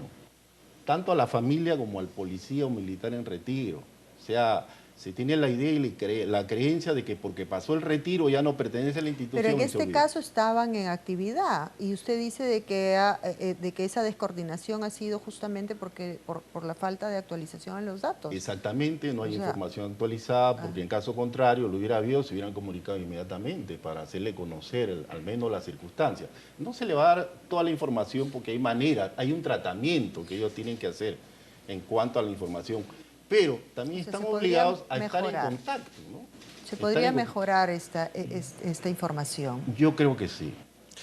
tanto a la familia como al policía o militar en retiro. O sea, se tiene la idea y la creencia de que porque pasó el retiro ya no pertenece a la institución. Pero en este caso estaban en actividad y usted dice de que esa descoordinación ha sido justamente por la falta de actualización en los datos. Exactamente, no hay información actualizada, porque en caso contrario lo hubiera habido, se hubieran comunicado inmediatamente para hacerle conocer al menos las circunstancias. No se le va a dar toda la información porque hay manera, hay un tratamiento que ellos tienen que hacer. en cuanto a la información. Pero también están obligados a estar en contacto, ¿no? ¿Se podría mejorar esta información? Yo creo que sí.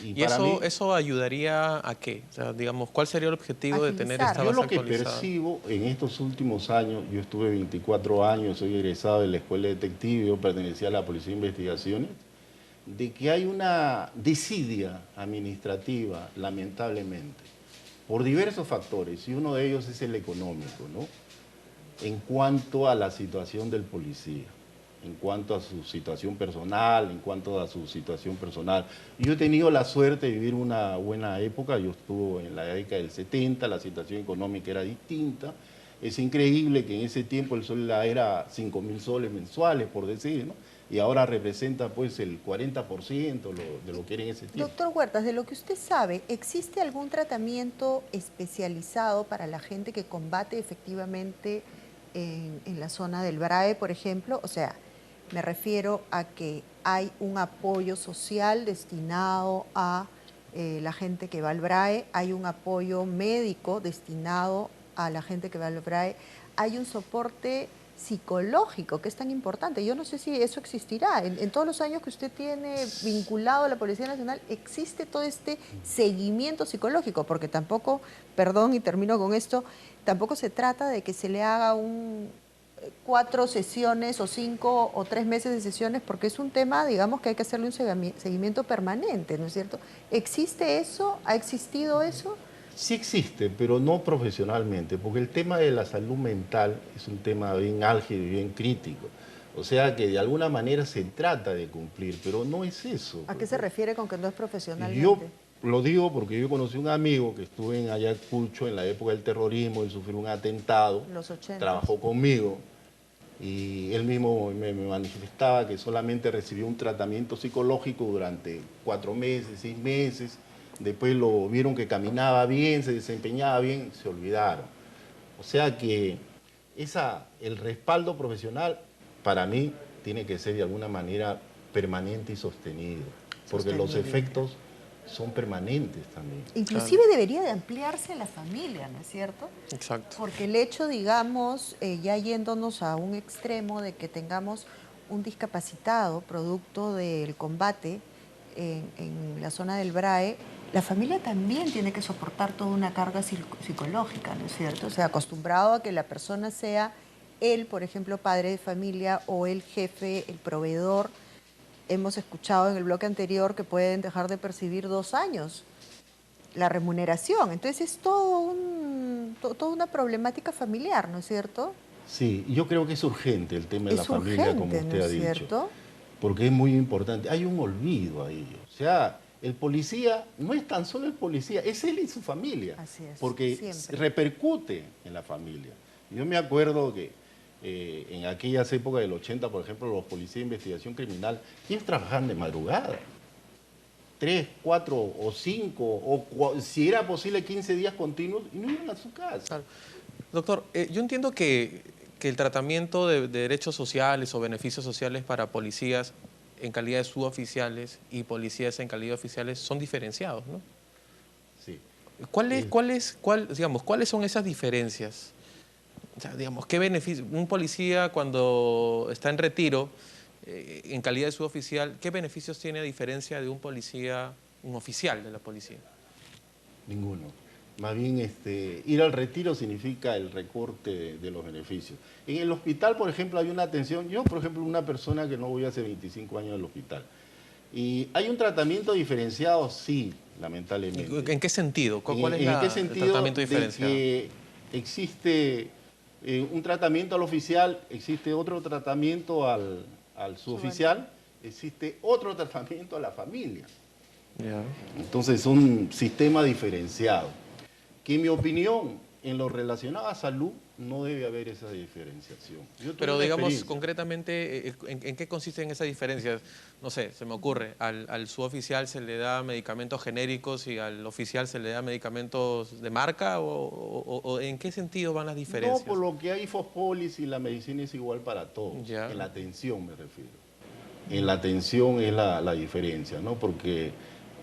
¿Y eso ayudaría a qué? O sea, digamos, ¿cuál sería el objetivo de tener esta base actualizada? Yo lo que percibo en estos últimos años, yo estuve 24 años, soy egresado de la Escuela de Detective, yo pertenecía a la Policía de Investigaciones, de que hay una desidia administrativa, lamentablemente, por diversos factores, y uno de ellos es el económico, ¿no? En cuanto a la situación del policía, en cuanto a su situación personal, Yo he tenido la suerte de vivir una buena época, yo estuve en la década del 70, la situación económica era distinta. Es increíble que en ese tiempo el sueldo era 5.000 soles mensuales, por decir, ¿no? Y ahora representa pues el 40% de lo que era en ese tiempo. Doctor Huertas, de lo que usted sabe, ¿existe algún tratamiento especializado para la gente que combate efectivamente en la zona del BRAE, por ejemplo? O sea, me refiero a que hay un apoyo social destinado a la gente que va al BRAE, hay un apoyo médico destinado a la gente que va al BRAE, hay un soporte psicológico que es tan importante. Yo no sé si eso existirá. En todos los años que usted tiene vinculado a la Policía Nacional, ¿existe todo este seguimiento psicológico? Porque tampoco, perdón y termino con esto, tampoco se trata de que se le haga 4 sesiones o 5 o 3 meses de sesiones, porque es un tema, digamos, que hay que hacerle un seguimiento permanente, ¿no es cierto? ¿Existe eso? ¿Ha existido eso? Sí existe, pero no profesionalmente, porque el tema de la salud mental es un tema bien álgido y bien crítico. O sea que de alguna manera se trata de cumplir, pero no es eso. ¿A qué se refiere con que no es profesionalmente? Yo lo digo porque yo conocí un amigo que estuve en Ayacucho en la época del terrorismo, él sufrió un atentado, los 80. Trabajó conmigo y él mismo me manifestaba que solamente recibió un tratamiento psicológico durante 4 meses, 6 meses, después lo vieron que caminaba bien, se desempeñaba bien, se olvidaron. O sea que el respaldo profesional para mí tiene que ser de alguna manera permanente y sostenido, porque los efectos son permanentes también. Inclusive debería de ampliarse a la familia, ¿no es cierto? Exacto. Porque el hecho, digamos, ya yéndonos a un extremo de que tengamos un discapacitado producto del combate en la zona del BRAE, la familia también tiene que soportar toda una carga psicológica, ¿no es cierto? O sea, acostumbrado a que la persona sea él, por ejemplo, padre de familia, o el jefe, el proveedor. Hemos escuchado en el bloque anterior que pueden dejar de percibir 2 años la remuneración. Entonces es toda una problemática familiar, ¿no es cierto? Sí, yo creo que es urgente el tema de la familia, como usted ha dicho. ¿Cierto? Porque es muy importante. Hay un olvido ahí. O sea, el policía no es tan solo el policía, es él y su familia. Así es, porque siempre repercute en la familia. Yo me acuerdo que en aquellas épocas del 80, por ejemplo, los policías de investigación criminal, ellos trabajaban de madrugada. 3, 4 o 5, o si era posible 15 días continuos, y no iban a su casa. Claro. Doctor, yo entiendo que el tratamiento de derechos sociales o beneficios sociales para policías en calidad de suboficiales y policías en calidad de oficiales son diferenciados, ¿no? Sí. ¿Cuáles son esas diferencias? O sea, digamos, ¿qué beneficio? Un policía cuando está en retiro, en calidad de suboficial, ¿qué beneficios tiene a diferencia de un policía, un oficial de la policía? Ninguno. Más bien ir al retiro significa el recorte de los beneficios. En el hospital, por ejemplo, hay una atención. Yo, por ejemplo, una persona que no voy hace 25 años al hospital. ¿Y hay un tratamiento diferenciado? Sí, lamentablemente. ¿En qué sentido? ¿Cuál es el tratamiento diferenciado? Que existe un tratamiento al oficial, existe otro tratamiento al suboficial, existe otro tratamiento a la familia. Yeah. Entonces es un sistema diferenciado. Que en mi opinión, en lo relacionado a salud, no debe haber esa diferenciación. Pero digamos, concretamente, ¿en qué consisten esas diferencias? No sé, se me ocurre, al suboficial se le da medicamentos genéricos y al oficial se le da medicamentos de marca, o ¿en qué sentido van las diferencias? No, por lo que hay fosfolis y la medicina es igual para todos, en la atención me refiero. En la atención es la diferencia, ¿no? Porque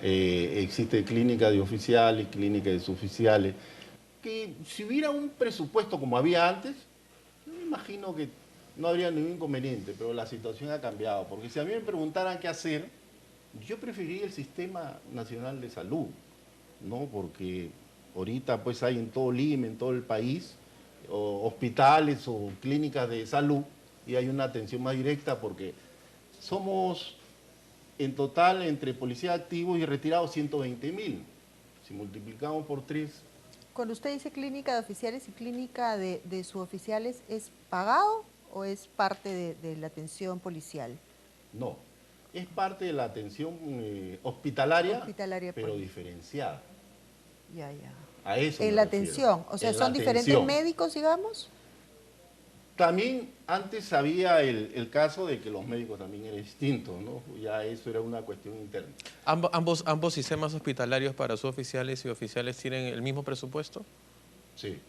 existe clínica de oficiales, clínica de suboficiales. que si hubiera un presupuesto como había antes, yo me imagino que no habría ningún inconveniente, pero la situación ha cambiado. Porque si a mí me preguntaran qué hacer, yo preferiría el Sistema Nacional de Salud, ¿no? Porque ahorita pues hay en todo Lima, en todo el país, hospitales o clínicas de salud y hay una atención más directa porque somos en total entre policías activos y retirados 120.000. Si multiplicamos por 3... Cuando usted dice clínica de oficiales y clínica de suboficiales, ¿es pagado o es parte de la atención policial? No, es parte de la atención hospitalaria, pero diferenciada. Ya, ya. A eso en la atención, o sea, ¿son diferentes médicos, digamos? También antes había el caso de que los médicos también eran distintos, ¿no? Ya eso era una cuestión interna. ¿Ambos sistemas hospitalarios para suboficiales y oficiales tienen el mismo presupuesto? Sí.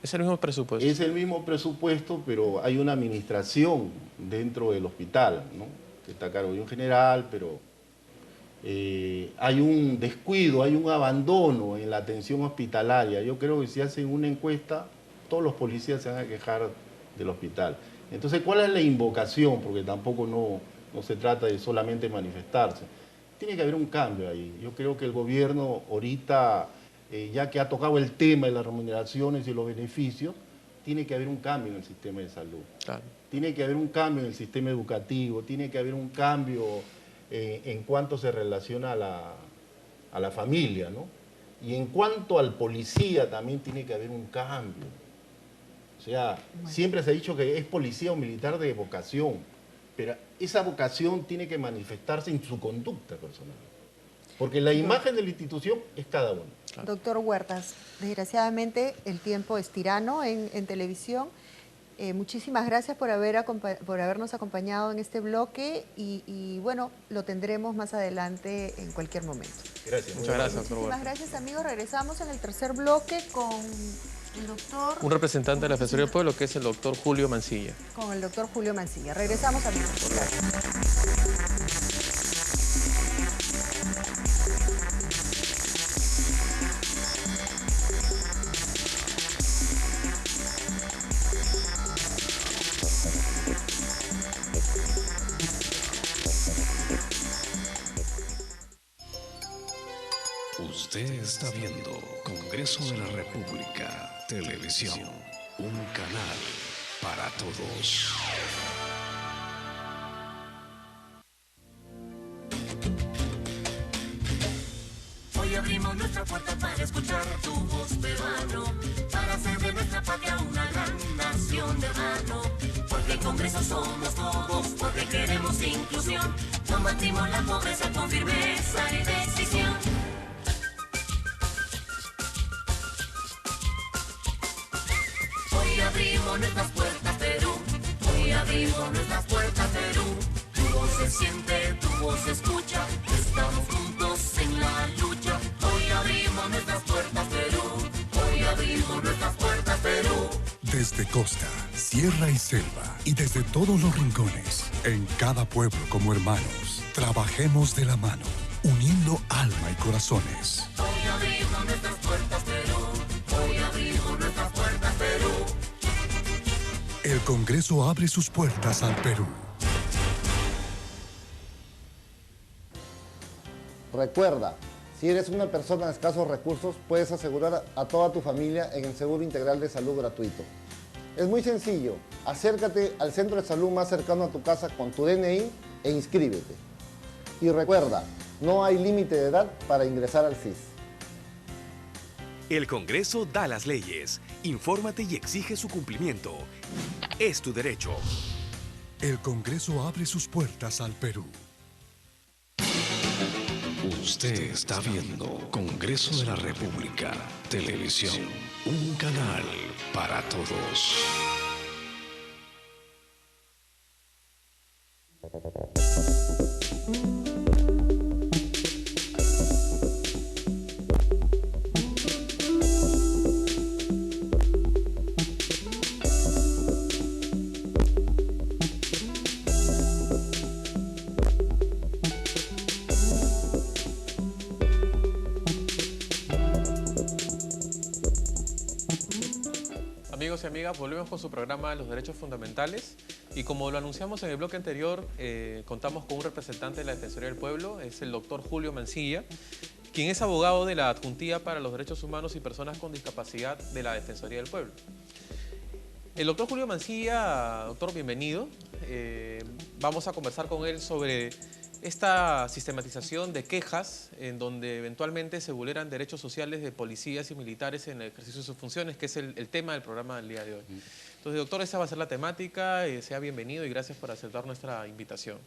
¿Es el mismo presupuesto? Es el mismo presupuesto, pero hay una administración dentro del hospital, ¿no? Que está a cargo de un general, pero hay un descuido, hay un abandono en la atención hospitalaria. Yo creo que si hacen una encuesta, todos los policías se van a quejar del hospital. Entonces, ¿cuál es la invocación? Porque tampoco no se trata de solamente manifestarse. Tiene que haber un cambio ahí. Yo creo que el gobierno ahorita, ya que ha tocado el tema de las remuneraciones y los beneficios, tiene que haber un cambio en el sistema de salud. Claro. Tiene que haber un cambio en el sistema educativo, tiene que haber un cambio en cuanto se relaciona a la familia, ¿no? Y en cuanto al policía también tiene que haber un cambio. O sea, siempre se ha dicho que es policía o militar de vocación, pero esa vocación tiene que manifestarse en su conducta personal. Porque la imagen de la institución es cada uno. Claro. Doctor Huertas, desgraciadamente el tiempo es tirano en televisión. Muchísimas gracias por habernos acompañado en este bloque y bueno, lo tendremos más adelante en cualquier momento. Gracias. Muchas gracias, doctor Muchísimas gracias, amigos. Regresamos en el tercer bloque con el doctor... Un representante de la Defensoría del Pueblo, que es el doctor Julio Mancilla. Con el doctor Julio Mancilla. Regresamos, amigos. Usted está viendo Congreso de la República Televisión, un canal para todos. Hoy abrimos nuestra puerta para escuchar tu voz, peruano, para hacer de nuestra patria una gran nación de hermano. Porque el Congreso somos todos, porque queremos inclusión, combatimos la pobreza con firmeza y decisión. Hoy abrimos nuestras puertas, Perú. Hoy abrimos nuestras puertas, Perú. Tu voz se siente, tu voz se escucha. Estamos juntos en la lucha. Hoy abrimos nuestras puertas, Perú. Hoy abrimos nuestras puertas, Perú. Desde costa, sierra y selva, y desde todos los rincones, en cada pueblo como hermanos, trabajemos de la mano, uniendo alma y corazones. Hoy abrimos nuestras puertas, Perú. Hoy abrimos nuestras puertas, Perú. El Congreso abre sus puertas al Perú. Recuerda, si eres una persona de escasos recursos, puedes asegurar a toda tu familia en el Seguro Integral de Salud gratuito. Es muy sencillo, acércate al centro de salud más cercano a tu casa con tu DNI e inscríbete. Y recuerda, no hay límite de edad para ingresar al CIS. El Congreso da las leyes, infórmate y exige su cumplimiento. Es tu derecho. El Congreso abre sus puertas al Perú. Usted está viendo Congreso de la República Televisión, un canal para todos. y amigas, volvemos con su programa de los derechos fundamentales y como lo anunciamos en el bloque anterior, contamos con un representante de la Defensoría del Pueblo, es el doctor Julio Mancilla, quien es abogado de la Adjuntía para los Derechos Humanos y Personas con Discapacidad de la Defensoría del Pueblo. El doctor Julio Mancilla, doctor, bienvenido. Vamos a conversar con él sobre esta sistematización de quejas en donde eventualmente se vulneran derechos sociales de policías y militares en el ejercicio de sus funciones, que es el tema del programa del día de hoy. Entonces, doctor, esa va a ser la temática. Sea bienvenido y gracias por aceptar nuestra invitación.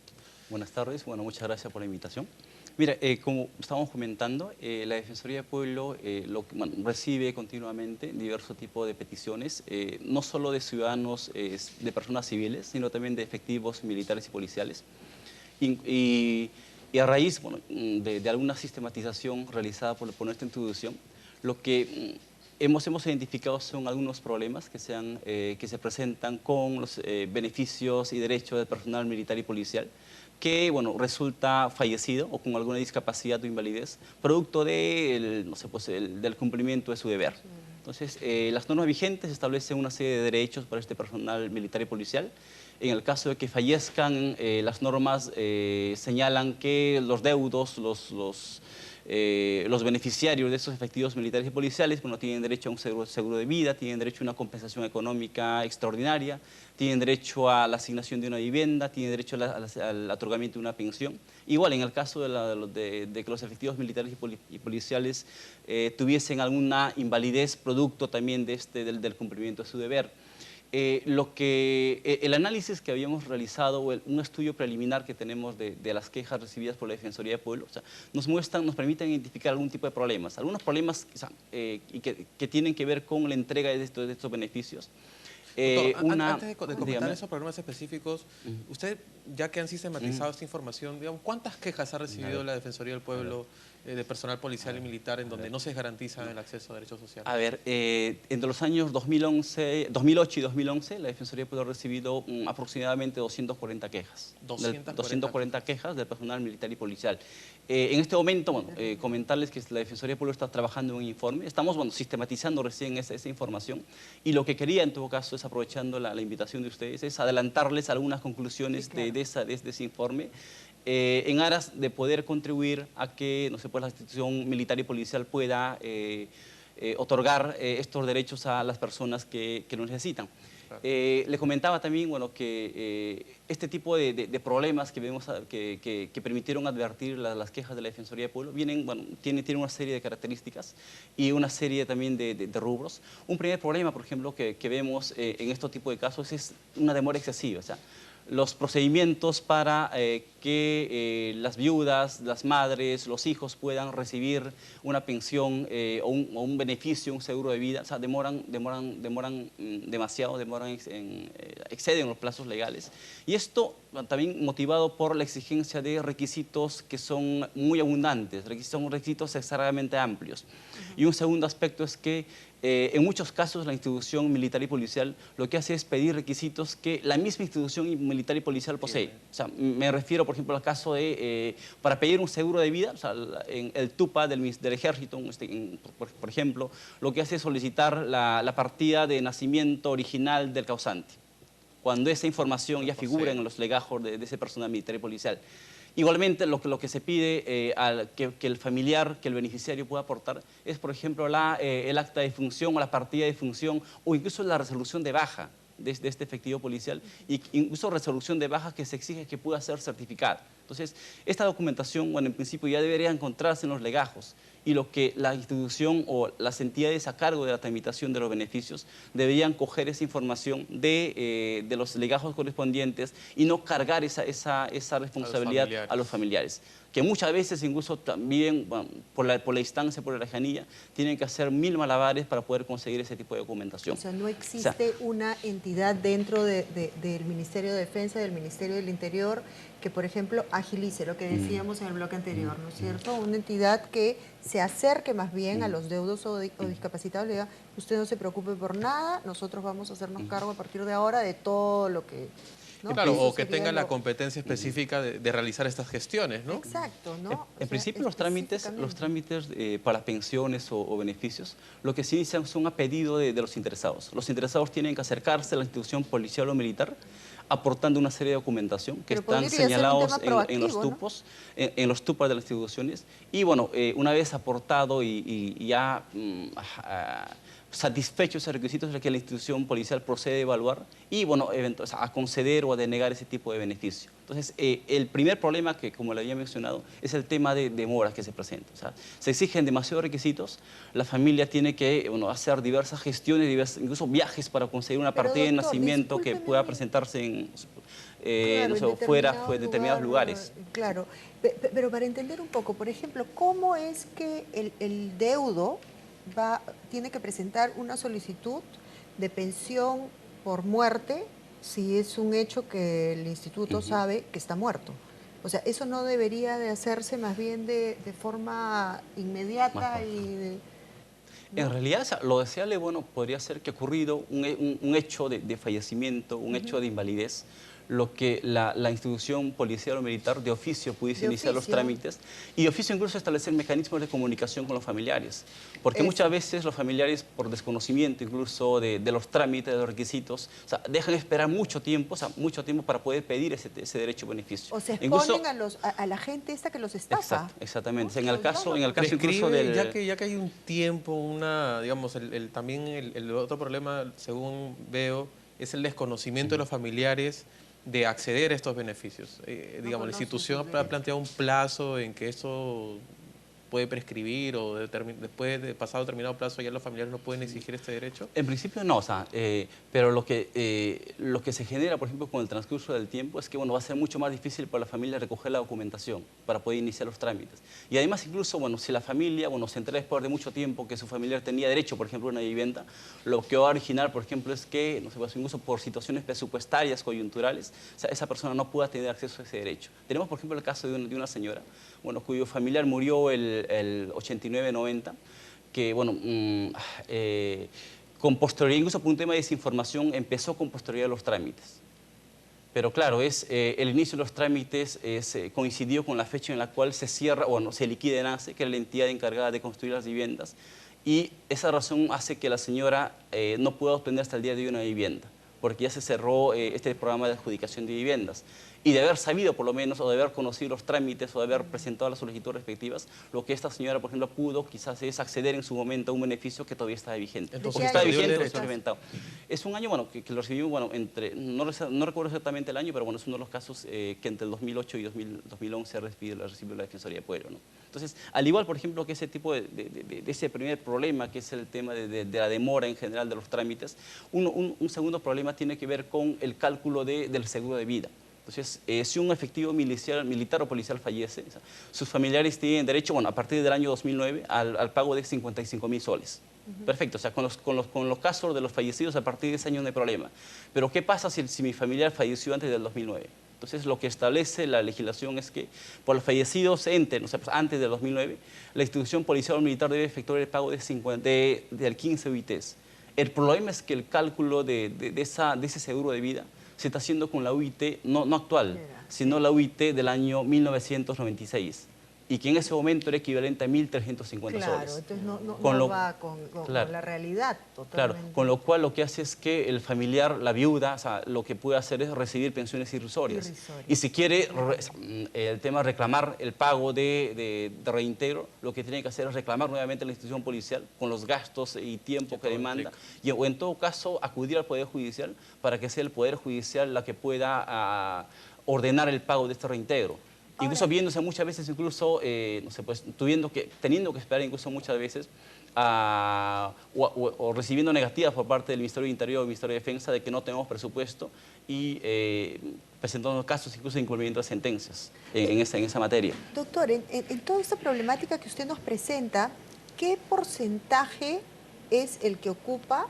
Buenas tardes. Bueno, muchas gracias por la invitación. Mira, como estábamos comentando, la Defensoría del Pueblo recibe continuamente diversos tipos de peticiones, no solo de ciudadanos, de personas civiles, sino también de efectivos militares y policiales. Y a raíz de alguna sistematización realizada por nuestra institución, lo que hemos identificado son algunos problemas que se presentan con los beneficios y derechos del personal militar y policial, que resulta fallecido o con alguna discapacidad o invalidez, producto del cumplimiento de su deber. Entonces, las normas vigentes establecen una serie de derechos para este personal militar y policial. En el caso de que fallezcan, las normas señalan que los deudos, los beneficiarios de esos efectivos militares y policiales tienen derecho a un seguro de vida, tienen derecho a una compensación económica extraordinaria, tienen derecho a la asignación de una vivienda, tienen derecho al otorgamiento de una pensión. Igual, en el caso de que los efectivos militares y policiales tuviesen alguna invalidez producto también del cumplimiento de su deber. El análisis que habíamos realizado, un estudio preliminar que tenemos de las quejas recibidas por la Defensoría del Pueblo, nos permiten identificar algún tipo de problemas. Algunos problemas que tienen que ver con la entrega de estos beneficios. Doctor, antes de comentar esos problemas específicos, usted, ya que han sistematizado esta información, digamos, ¿cuántas quejas ha recibido la Defensoría del Pueblo de personal policial y militar en donde no se garantiza el acceso a derechos sociales? A ver, entre los años 2008 y 2011, la Defensoría del Pueblo ha recibido aproximadamente 240 quejas. 240 quejas del personal militar y policial. En este momento, comentarles que la Defensoría del Pueblo está trabajando en un informe. Estamos sistematizando recién esa información y lo que quería, en todo caso, es aprovechando la invitación de ustedes, es adelantarles algunas conclusiones de ese informe en aras de poder contribuir a que la institución militar y policial pueda otorgar estos derechos a las personas que lo necesitan. Le comentaba también que este tipo de problemas que vemos que permitieron advertir las quejas de la Defensoría del Pueblo tienen una serie de características y una serie también de rubros. Un primer problema, por ejemplo, que vemos en este tipo de casos es una demora excesiva. O sea, los procedimientos para que las viudas, las madres, los hijos puedan recibir una pensión o un beneficio, un seguro de vida, demoran demasiado, exceden los plazos legales. Y esto también motivado por la exigencia de requisitos que son muy abundantes, son requisitos extremadamente amplios. Y un segundo aspecto es que en muchos casos la institución militar y policial lo que hace es pedir requisitos que la misma institución militar y policial posee. O sea, me refiero, por ejemplo, al caso de, para pedir un seguro de vida, en el TUPA del Ejército, por ejemplo, lo que hace es solicitar la partida de nacimiento original del causante, cuando esa información ya figura en los legajos de ese personal militar y policial. Igualmente, lo que se pide que el familiar, que el beneficiario pueda aportar es, por ejemplo, el acta de función o la partida de función o incluso la resolución de baja de este efectivo policial y incluso resolución de baja que se exige que pueda ser certificada. Entonces, esta documentación, en principio ya debería encontrarse en los legajos y lo que la institución o las entidades a cargo de la tramitación de los beneficios deberían coger esa información de los legajos correspondientes y no cargar esa responsabilidad a los familiares, que muchas veces incluso también por la instancia, por la lejanía, tienen que hacer mil malabares para poder conseguir ese tipo de documentación. O sea, no existe una entidad dentro del Ministerio de Defensa, del Ministerio del Interior, que, por ejemplo, agilice lo que decíamos en el bloque anterior, ¿no es cierto? Una entidad que se acerque más bien a los deudos o discapacitados, le diga, usted no se preocupe por nada, nosotros vamos a hacernos cargo a partir de ahora de todo lo que ¿no? Claro, Eso o que sería tenga la competencia específica de realizar estas gestiones, ¿no? Exacto, ¿no? En principio los trámites para pensiones o beneficios, lo que se inician son a pedido de los interesados. Los interesados tienen que acercarse a la institución policial o militar aportando una serie de documentación que están señalados en los tupos, ¿no? en los tupos de las instituciones. Y bueno, una vez aportado y ya satisfechos esos requisitos, es que la institución policial procede a evaluar y bueno, a conceder o a denegar ese tipo de beneficio. Entonces, el primer problema que, como le había mencionado, es el tema de demoras que se presenta. O sea, se exigen demasiados requisitos, la familia tiene que hacer diversas gestiones, incluso viajes para conseguir una partida de nacimiento que pueda presentarse en, fuera de determinados lugares. Claro, pero para entender un poco, por ejemplo, ¿cómo es que el deudo tiene que presentar una solicitud de pensión por muerte si es un hecho que el instituto sabe que está muerto? O sea, ¿eso no debería de hacerse más bien de forma inmediata y ¿no? En realidad, lo deseable, bueno, podría ser que ocurrido un hecho de fallecimiento, un hecho de invalidez, lo que la institución policial o militar de oficio pudiese iniciar los trámites y de oficio incluso establecer mecanismos de comunicación con los familiares. Porque muchas veces los familiares, por desconocimiento incluso de los trámites, de los requisitos, o sea, dejan esperar mucho tiempo para poder pedir ese derecho o beneficio. O se exponen a la gente esta que los estafa. Exactamente. ¿No? En el caso incluso del... Ya que hay un tiempo, digamos, también el otro problema, según veo, es el desconocimiento de los familiares de acceder a estos beneficios. Digamos, la institución ha planteado un plazo en que esto puede prescribir o después de pasado determinado plazo ya los familiares no pueden exigir este derecho. En principio no, pero lo que se genera, por ejemplo, con el transcurso del tiempo es que va a ser mucho más difícil para la familia recoger la documentación para poder iniciar los trámites. Y además incluso, si la familia, se entera después de mucho tiempo que su familiar tenía derecho, por ejemplo, a una vivienda, lo que va a originar, por ejemplo, es que, incluso por situaciones presupuestarias, coyunturales, esa persona no pueda tener acceso a ese derecho. Tenemos, por ejemplo, el caso de una señora, cuyo familiar murió el 89-90, que, con posterioridad, incluso por un tema de desinformación, empezó con posterioridad los trámites. Pero claro, el inicio de los trámites coincidió con la fecha en la cual se cierra, se liquida ENACE, que era la entidad encargada de construir las viviendas, y esa razón hace que la señora no pueda obtener hasta el día de hoy una vivienda, porque ya se cerró este programa de adjudicación de viviendas. Y de haber sabido, por lo menos, o de haber conocido los trámites, o de haber presentado las solicitudes respectivas, lo que esta señora, por ejemplo, pudo quizás es acceder en su momento a un beneficio que todavía estaba vigente. Entonces, está vigente o experimentado. Es un año, que lo recibimos, no recuerdo exactamente el año, pero es uno de los casos que entre el 2008 y 2011 recibió la Defensoría del Pueblo, ¿no? Entonces, al igual, por ejemplo, que ese tipo de ese primer problema, que es el tema de la demora en general de los trámites, un segundo problema tiene que ver con el cálculo del seguro de vida. Entonces, si un efectivo militar o policial fallece, sus familiares tienen derecho, a partir del año 2009, al pago de 55.000 soles. Perfecto, con los casos de los fallecidos, a partir de ese año no hay problema. Pero, ¿qué pasa si mi familiar falleció antes del 2009? Entonces, lo que establece la legislación es que por los fallecidos antes del 2009, la institución policial o militar debe efectuar el pago del 15 UITs. El problema es que el cálculo de ese seguro de vida se está haciendo con la UIT, no actual, sino la UIT del año 1996. Y que en ese momento era equivalente a 1.350 soles. Claro, entonces no va con la realidad totalmente. Claro, con lo cual lo que hace es que el familiar, la viuda, lo que puede hacer es recibir pensiones irrisorias. Y si quiere el tema de reclamar el pago de reintegro, lo que tiene que hacer es reclamar nuevamente a la institución policial con los gastos y tiempo que demanda. O en todo caso, acudir al Poder Judicial para que sea el Poder Judicial la que pueda ordenar el pago de este reintegro. Incluso viéndose muchas veces, teniendo que esperar incluso muchas veces o recibiendo negativas por parte del Ministerio de Interior o del Ministerio de Defensa de que no tenemos presupuesto y presentando casos incluso de incumplimiento de sentencias en esa materia. Doctor, en toda esta problemática que usted nos presenta, ¿qué porcentaje es el que ocupa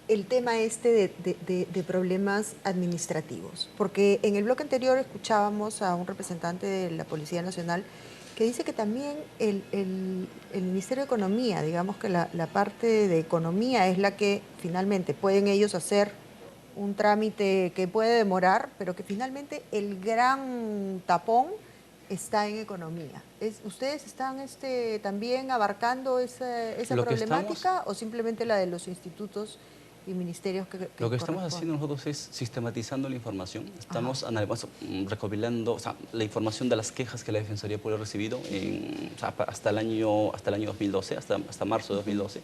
el tema de problemas administrativos? Porque en el bloque anterior escuchábamos a un representante de la Policía Nacional que dice que también el Ministerio de Economía, digamos que la parte de Economía es la que finalmente pueden ellos hacer un trámite que puede demorar, pero que finalmente el gran tapón está en economía. ¿Ustedes están también abarcando esa problemática o simplemente la de los institutos y ministerios que Lo que estamos haciendo nosotros es sistematizando la información. Estamos recopilando la información de las quejas que la Defensoría Pública ha recibido hasta el año 2012, hasta marzo de 2012.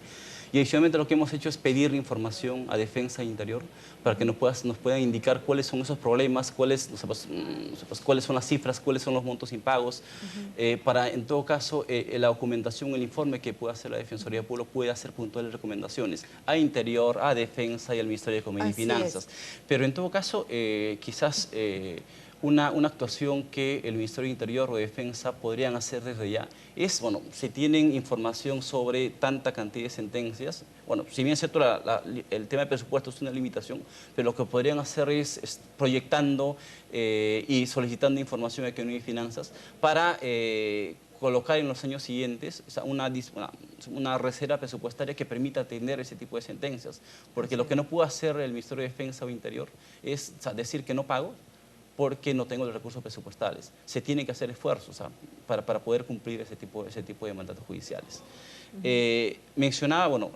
Y adicionalmente lo que hemos hecho es pedir información a Defensa e Interior para que nos puedan indicar cuáles son esos problemas, cuáles son las cifras, cuáles son los montos impagos, para en todo caso la documentación, el informe que pueda hacer la Defensoría Pública puede hacer puntuales recomendaciones a Interior, a Defensa y al Ministerio de Economía y Finanzas. Pero en todo caso, quizás una actuación que el Ministerio de Interior o de Defensa podrían hacer desde ya es, bueno, si tienen información sobre tanta cantidad de sentencias, bueno, si bien es cierto el tema de presupuesto es una limitación, pero lo que podrían hacer es proyectando y solicitando información de Economía y Finanzas para colocar en los años siguientes una reserva presupuestaria que permita atender ese tipo de sentencias. Porque lo que no puede hacer el Ministerio de Defensa o Interior es decir que no pago porque no tengo los recursos presupuestales. Se tienen que hacer esfuerzos para poder cumplir ese tipo de mandatos judiciales. Mencionaba, bueno,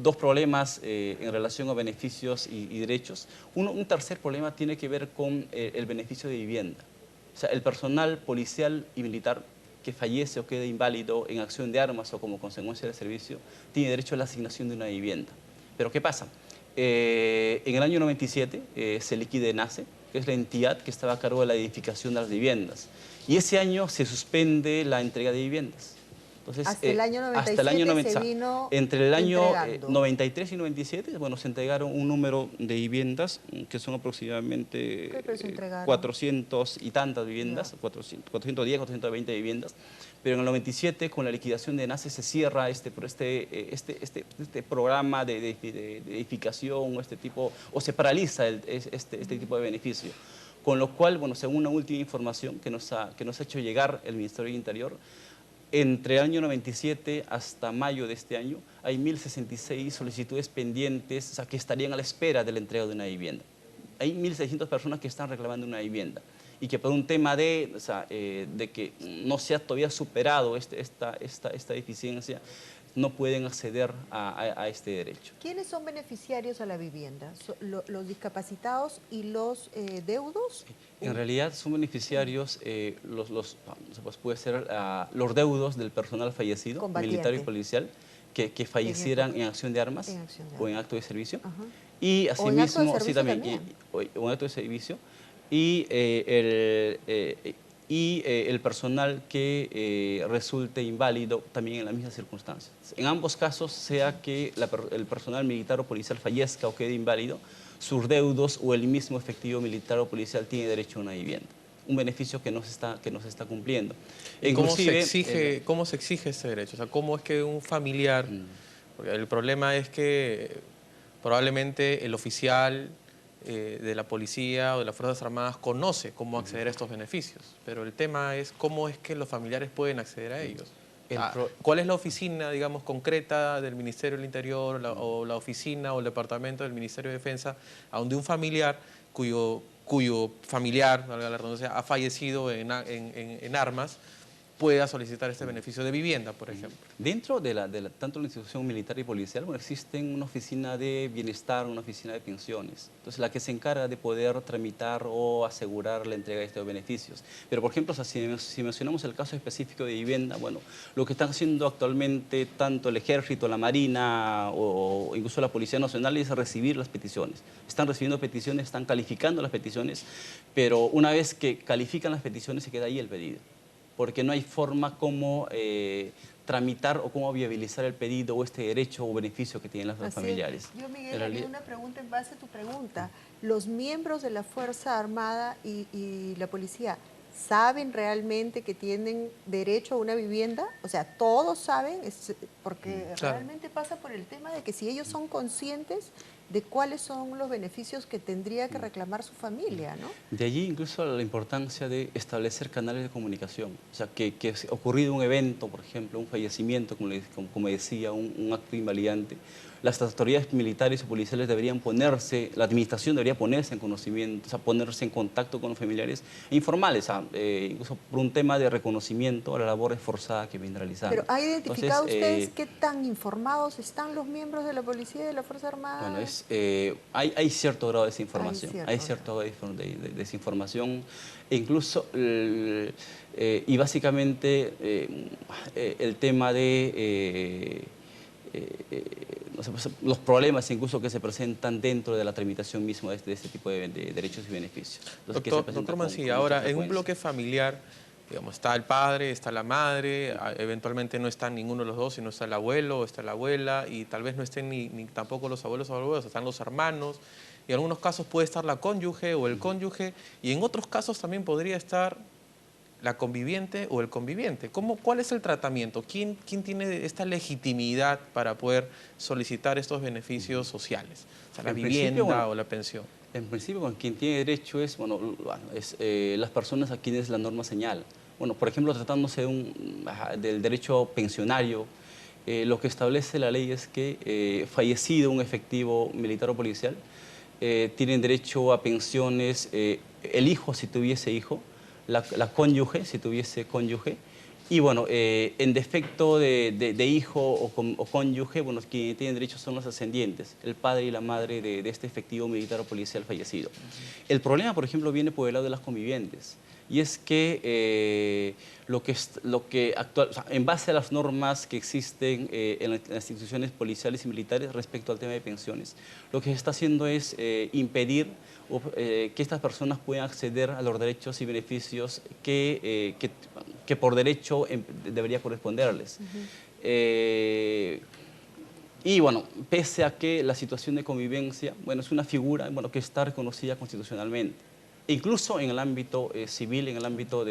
dos problemas en relación a beneficios y derechos. Un tercer problema tiene que ver con el beneficio de vivienda. O sea, el personal policial y militar que fallece o quede inválido en acción de armas o como consecuencia del servicio tiene derecho a la asignación de una vivienda. Pero ¿qué pasa? En el año 97 se liquida ENACE, que es la entidad que estaba a cargo de la edificación de las viviendas. Y ese año se suspende la entrega de viviendas. Entonces, hasta el año 97 se vino entre el año entregando. 93 y 97, bueno, se entregaron un número de viviendas que son aproximadamente 400 y tantas viviendas, 410, 420 viviendas. Pero en el 97, con la liquidación de ENACE, se cierra este programa de edificación o se paraliza este tipo de beneficio. Con lo cual, bueno, según una última información que nos ha hecho llegar el Ministerio del Interior, entre el año 97 hasta mayo de este año hay 1.066 solicitudes pendientes, o sea, que estarían a la espera de la entrega de una vivienda. Hay 1.600 personas que están reclamando una vivienda y que por un tema de que no se ha todavía superado esta deficiencia, no pueden acceder a este derecho. ¿Quiénes son beneficiarios a la vivienda? ¿Los discapacitados y los deudos? En realidad son beneficiarios puede ser los deudos del personal fallecido, militar y policial, que fallecieran en acción de armas o en acto de servicio. Y asimismo, sí, también, o en acto de servicio. Y el personal que resulte inválido también en las mismas circunstancias. En ambos casos, sea que el personal militar o policial fallezca o quede inválido, sus deudos o el mismo efectivo militar o policial tiene derecho a una vivienda. Un beneficio que no se está cumpliendo. ¿Cómo se exige ese derecho? O sea, ¿cómo es que un familiar... Porque el problema es que probablemente el oficial de la policía o de las Fuerzas Armadas conoce cómo acceder a estos beneficios, pero el tema es cómo es que los familiares pueden acceder a ellos. ¿Cuál es la oficina, digamos, concreta del Ministerio del Interior o la oficina o el departamento del Ministerio de Defensa a donde un familiar cuyo familiar, valga la redundancia, ha fallecido en armas pueda solicitar este beneficio de vivienda, por ejemplo? Dentro de tanto la institución militar y policial, bueno, existen una oficina de bienestar, una oficina de pensiones. Entonces, la que se encarga de poder tramitar o asegurar la entrega de estos beneficios. Pero, por ejemplo, si mencionamos el caso específico de vivienda, bueno, lo que están haciendo actualmente tanto el Ejército, la Marina o incluso la Policía Nacional es recibir las peticiones. Están recibiendo peticiones, están calificando las peticiones, pero una vez que califican las peticiones se queda ahí el pedido, porque no hay forma como tramitar o cómo viabilizar el pedido o este derecho o beneficio que tienen los familiares. Yo, Miguel, haría una pregunta en base a tu pregunta. ¿Los miembros de la Fuerza Armada y la policía saben realmente que tienen derecho a una vivienda? O sea, ¿todos saben? Porque realmente pasa por el tema de que si ellos son conscientes de cuáles son los beneficios que tendría que reclamar su familia, ¿no? De allí incluso la importancia de establecer canales de comunicación. O sea, que ocurrido un evento, por ejemplo, un fallecimiento, como decía, un acto invalidante, las autoridades militares y policiales deberían ponerse, la administración debería ponerse en conocimiento, o sea, ponerse en contacto con los familiares e informarles, incluso por un tema de reconocimiento a la labor esforzada que vienen realizando. Pero ¿ha identificado ustedes qué tan informados están los miembros de la policía y de la Fuerza Armada? Bueno, hay cierto grado de desinformación, hay cierto grado de desinformación, e incluso, y básicamente el tema de no sé, pues, los problemas incluso que se presentan dentro de la tramitación misma de este tipo de derechos y beneficios. Doctor Mancilla, ahora en un bloque familiar, digamos, está el padre, está la madre, eventualmente no está ninguno de los dos, sino está el abuelo, está la abuela, y tal vez no estén ni tampoco los abuelos o abuelos, están los hermanos, y en algunos casos puede estar la cónyuge o el cónyuge, y en otros casos también podría estar la conviviente o el conviviente. ¿Cuál es el tratamiento? ¿Quién tiene esta legitimidad para poder solicitar estos beneficios sociales? O sea, la vivienda o la pensión. En principio, quien tiene derecho es las personas a quienes la norma señala. Bueno, por ejemplo, tratándose del derecho pensionario, lo que establece la ley es que fallecido un efectivo militar o policial, tienen derecho a pensiones el hijo si tuviese hijo, la cónyuge, si tuviese cónyuge, y bueno, en defecto de hijo o cónyuge, bueno, quienes tienen derecho son los ascendientes, el padre y la madre de este efectivo militar o policial fallecido. El problema, por ejemplo, viene por el lado de las convivientes, y es que en base a las normas que existen en las instituciones policiales y militares respecto al tema de pensiones, lo que se está haciendo es impedir que estas personas puedan acceder a los derechos y beneficios que por derecho debería corresponderles. Y bueno, pese a que la situación de convivencia, bueno, es una figura, bueno, que está reconocida constitucionalmente. Incluso en el ámbito civil, en el ámbito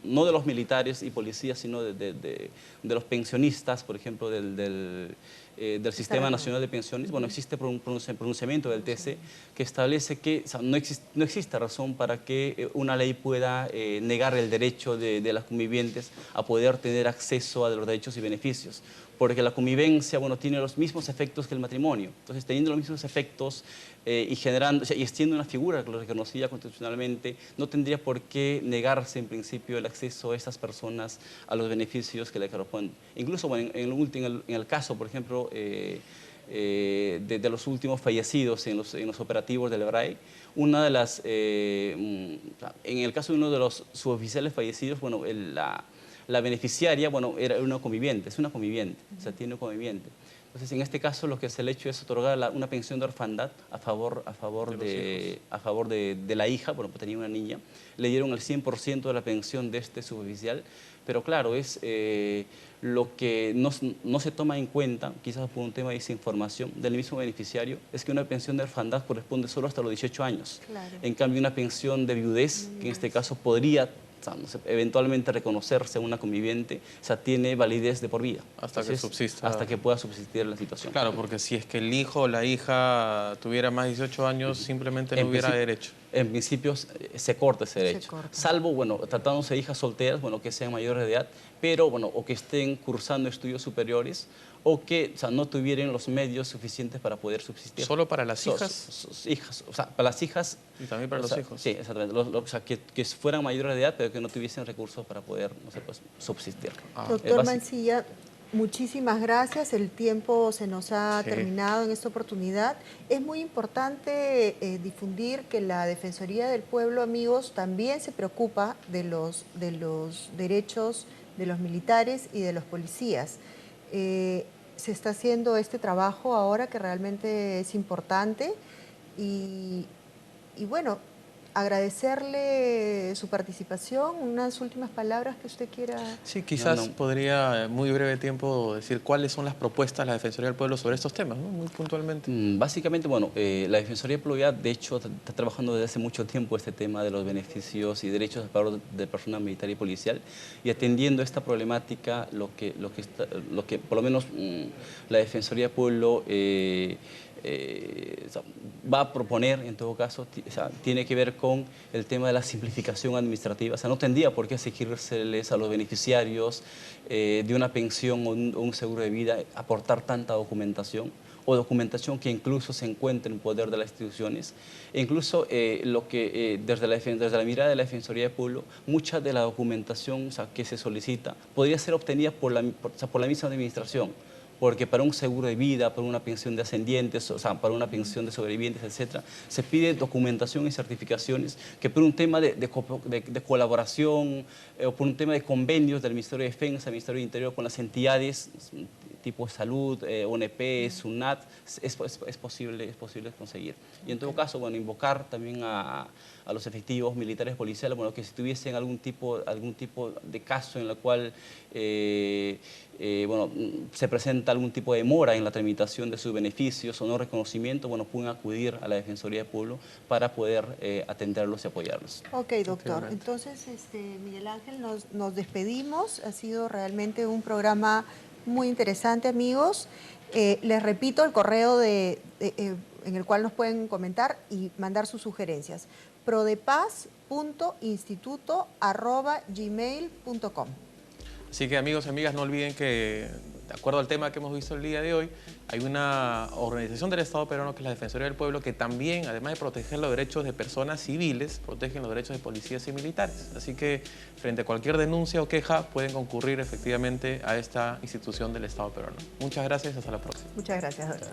no de los militares y policías, sino de los pensionistas, por ejemplo, del Sistema Nacional de Pensiones, bueno, existe un pronunciamiento del TC que establece que no existe razón para que una ley pueda negar el derecho de las convivientes a poder tener acceso a los derechos y beneficios, porque la convivencia, bueno, tiene los mismos efectos que el matrimonio. Entonces, teniendo los mismos efectos y siendo una figura reconocida constitucionalmente, no tendría por qué negarse en principio el acceso a estas personas a los beneficios que le corresponden. Incluso, bueno, en el caso, por ejemplo, de los últimos fallecidos en los operativos del BRAE, en el caso de uno de los suboficiales fallecidos, bueno, la beneficiaria, bueno, era una conviviente, es una conviviente, o sea, tiene un conviviente. Entonces, en este caso, lo que se le ha hecho es otorgar una pensión de orfandad a favor de la hija, bueno, pues tenía una niña, le dieron el 100% de la pensión de este suboficial, pero claro, es lo que no se toma en cuenta, quizás por un tema de desinformación del mismo beneficiario, es que una pensión de orfandad corresponde solo hasta los 18 años. Claro. En cambio, una pensión de viudez, que en este caso podría eventualmente reconocerse a una conviviente, o sea, tiene validez de por vida. Hasta que subsista. Hasta que pueda subsistir la situación. Claro, porque si es que el hijo o la hija tuviera más de 18 años, simplemente no hubiera derecho. En principio se corta ese derecho. Salvo, bueno, tratándose de hijas solteras, bueno, que sean mayores de edad, pero, bueno, o que estén cursando estudios superiores, o que, o sea, no tuvieran los medios suficientes para poder subsistir. ¿Solo para las hijas? Sus hijas, o sea, para las hijas. Y también para los hijos. Sí, exactamente. O sea, que fueran mayores de edad, pero que no tuviesen recursos para poder, no sé, pues, subsistir. Doctor Mancilla, muchísimas gracias. El tiempo se nos ha terminado en esta oportunidad. Es muy importante difundir que la Defensoría del Pueblo, amigos, también se preocupa de los derechos de los militares y de los policías. Se está haciendo este trabajo ahora que realmente es importante y bueno, agradecerle su participación. Unas últimas palabras que usted quiera. Sí, quizás podría en muy breve tiempo decir cuáles son las propuestas de la Defensoría del Pueblo sobre estos temas, ¿no? Muy puntualmente. Básicamente, bueno, la Defensoría del Pueblo ya, de hecho, está trabajando desde hace mucho tiempo este tema de los beneficios y derechos a favor de personal militar y policial, y atendiendo esta problemática, lo que por lo menos la Defensoría del Pueblo va a proponer, en todo caso, tiene que ver con el tema de la simplificación administrativa. O sea, no tendría por qué exigírseles a los beneficiarios de una pensión o un seguro de vida aportar tanta documentación, o documentación que incluso se encuentre en poder de las instituciones. E incluso lo que desde la mirada de la Defensoría del Pueblo, mucha de la documentación, o sea, que se solicita podría ser obtenida por la misma administración, porque para un seguro de vida, para una pensión de ascendientes, o sea, para una pensión de sobrevivientes, etc., se pide documentación y certificaciones que por un tema de colaboración o por un tema de convenios del Ministerio de Defensa, Ministerio de Interior con las entidades tipo salud, ONP, SUNAT, es posible conseguir. Y en todo caso, bueno, invocar también a los efectivos militares policiales, bueno, que si tuviesen algún tipo de caso en el cual bueno, se presenta algún tipo de demora en la tramitación de sus beneficios o no reconocimiento, bueno, pueden acudir a la Defensoría del Pueblo para poder atenderlos y apoyarlos. Ok, doctor. Entonces, Miguel Ángel, nos despedimos. Ha sido realmente un programa muy interesante, amigos. Les repito el correo en el cual nos pueden comentar y mandar sus sugerencias. prodepaz.instituto@gmail.com. Así que, amigos y amigas, no olviden que, de acuerdo al tema que hemos visto el día de hoy, hay una organización del Estado peruano que es la Defensoría del Pueblo, que también, además de proteger los derechos de personas civiles, protegen los derechos de policías y militares. Así que, frente a cualquier denuncia o queja, pueden concurrir efectivamente a esta institución del Estado peruano. Muchas gracias, hasta la próxima. Muchas gracias, doctor.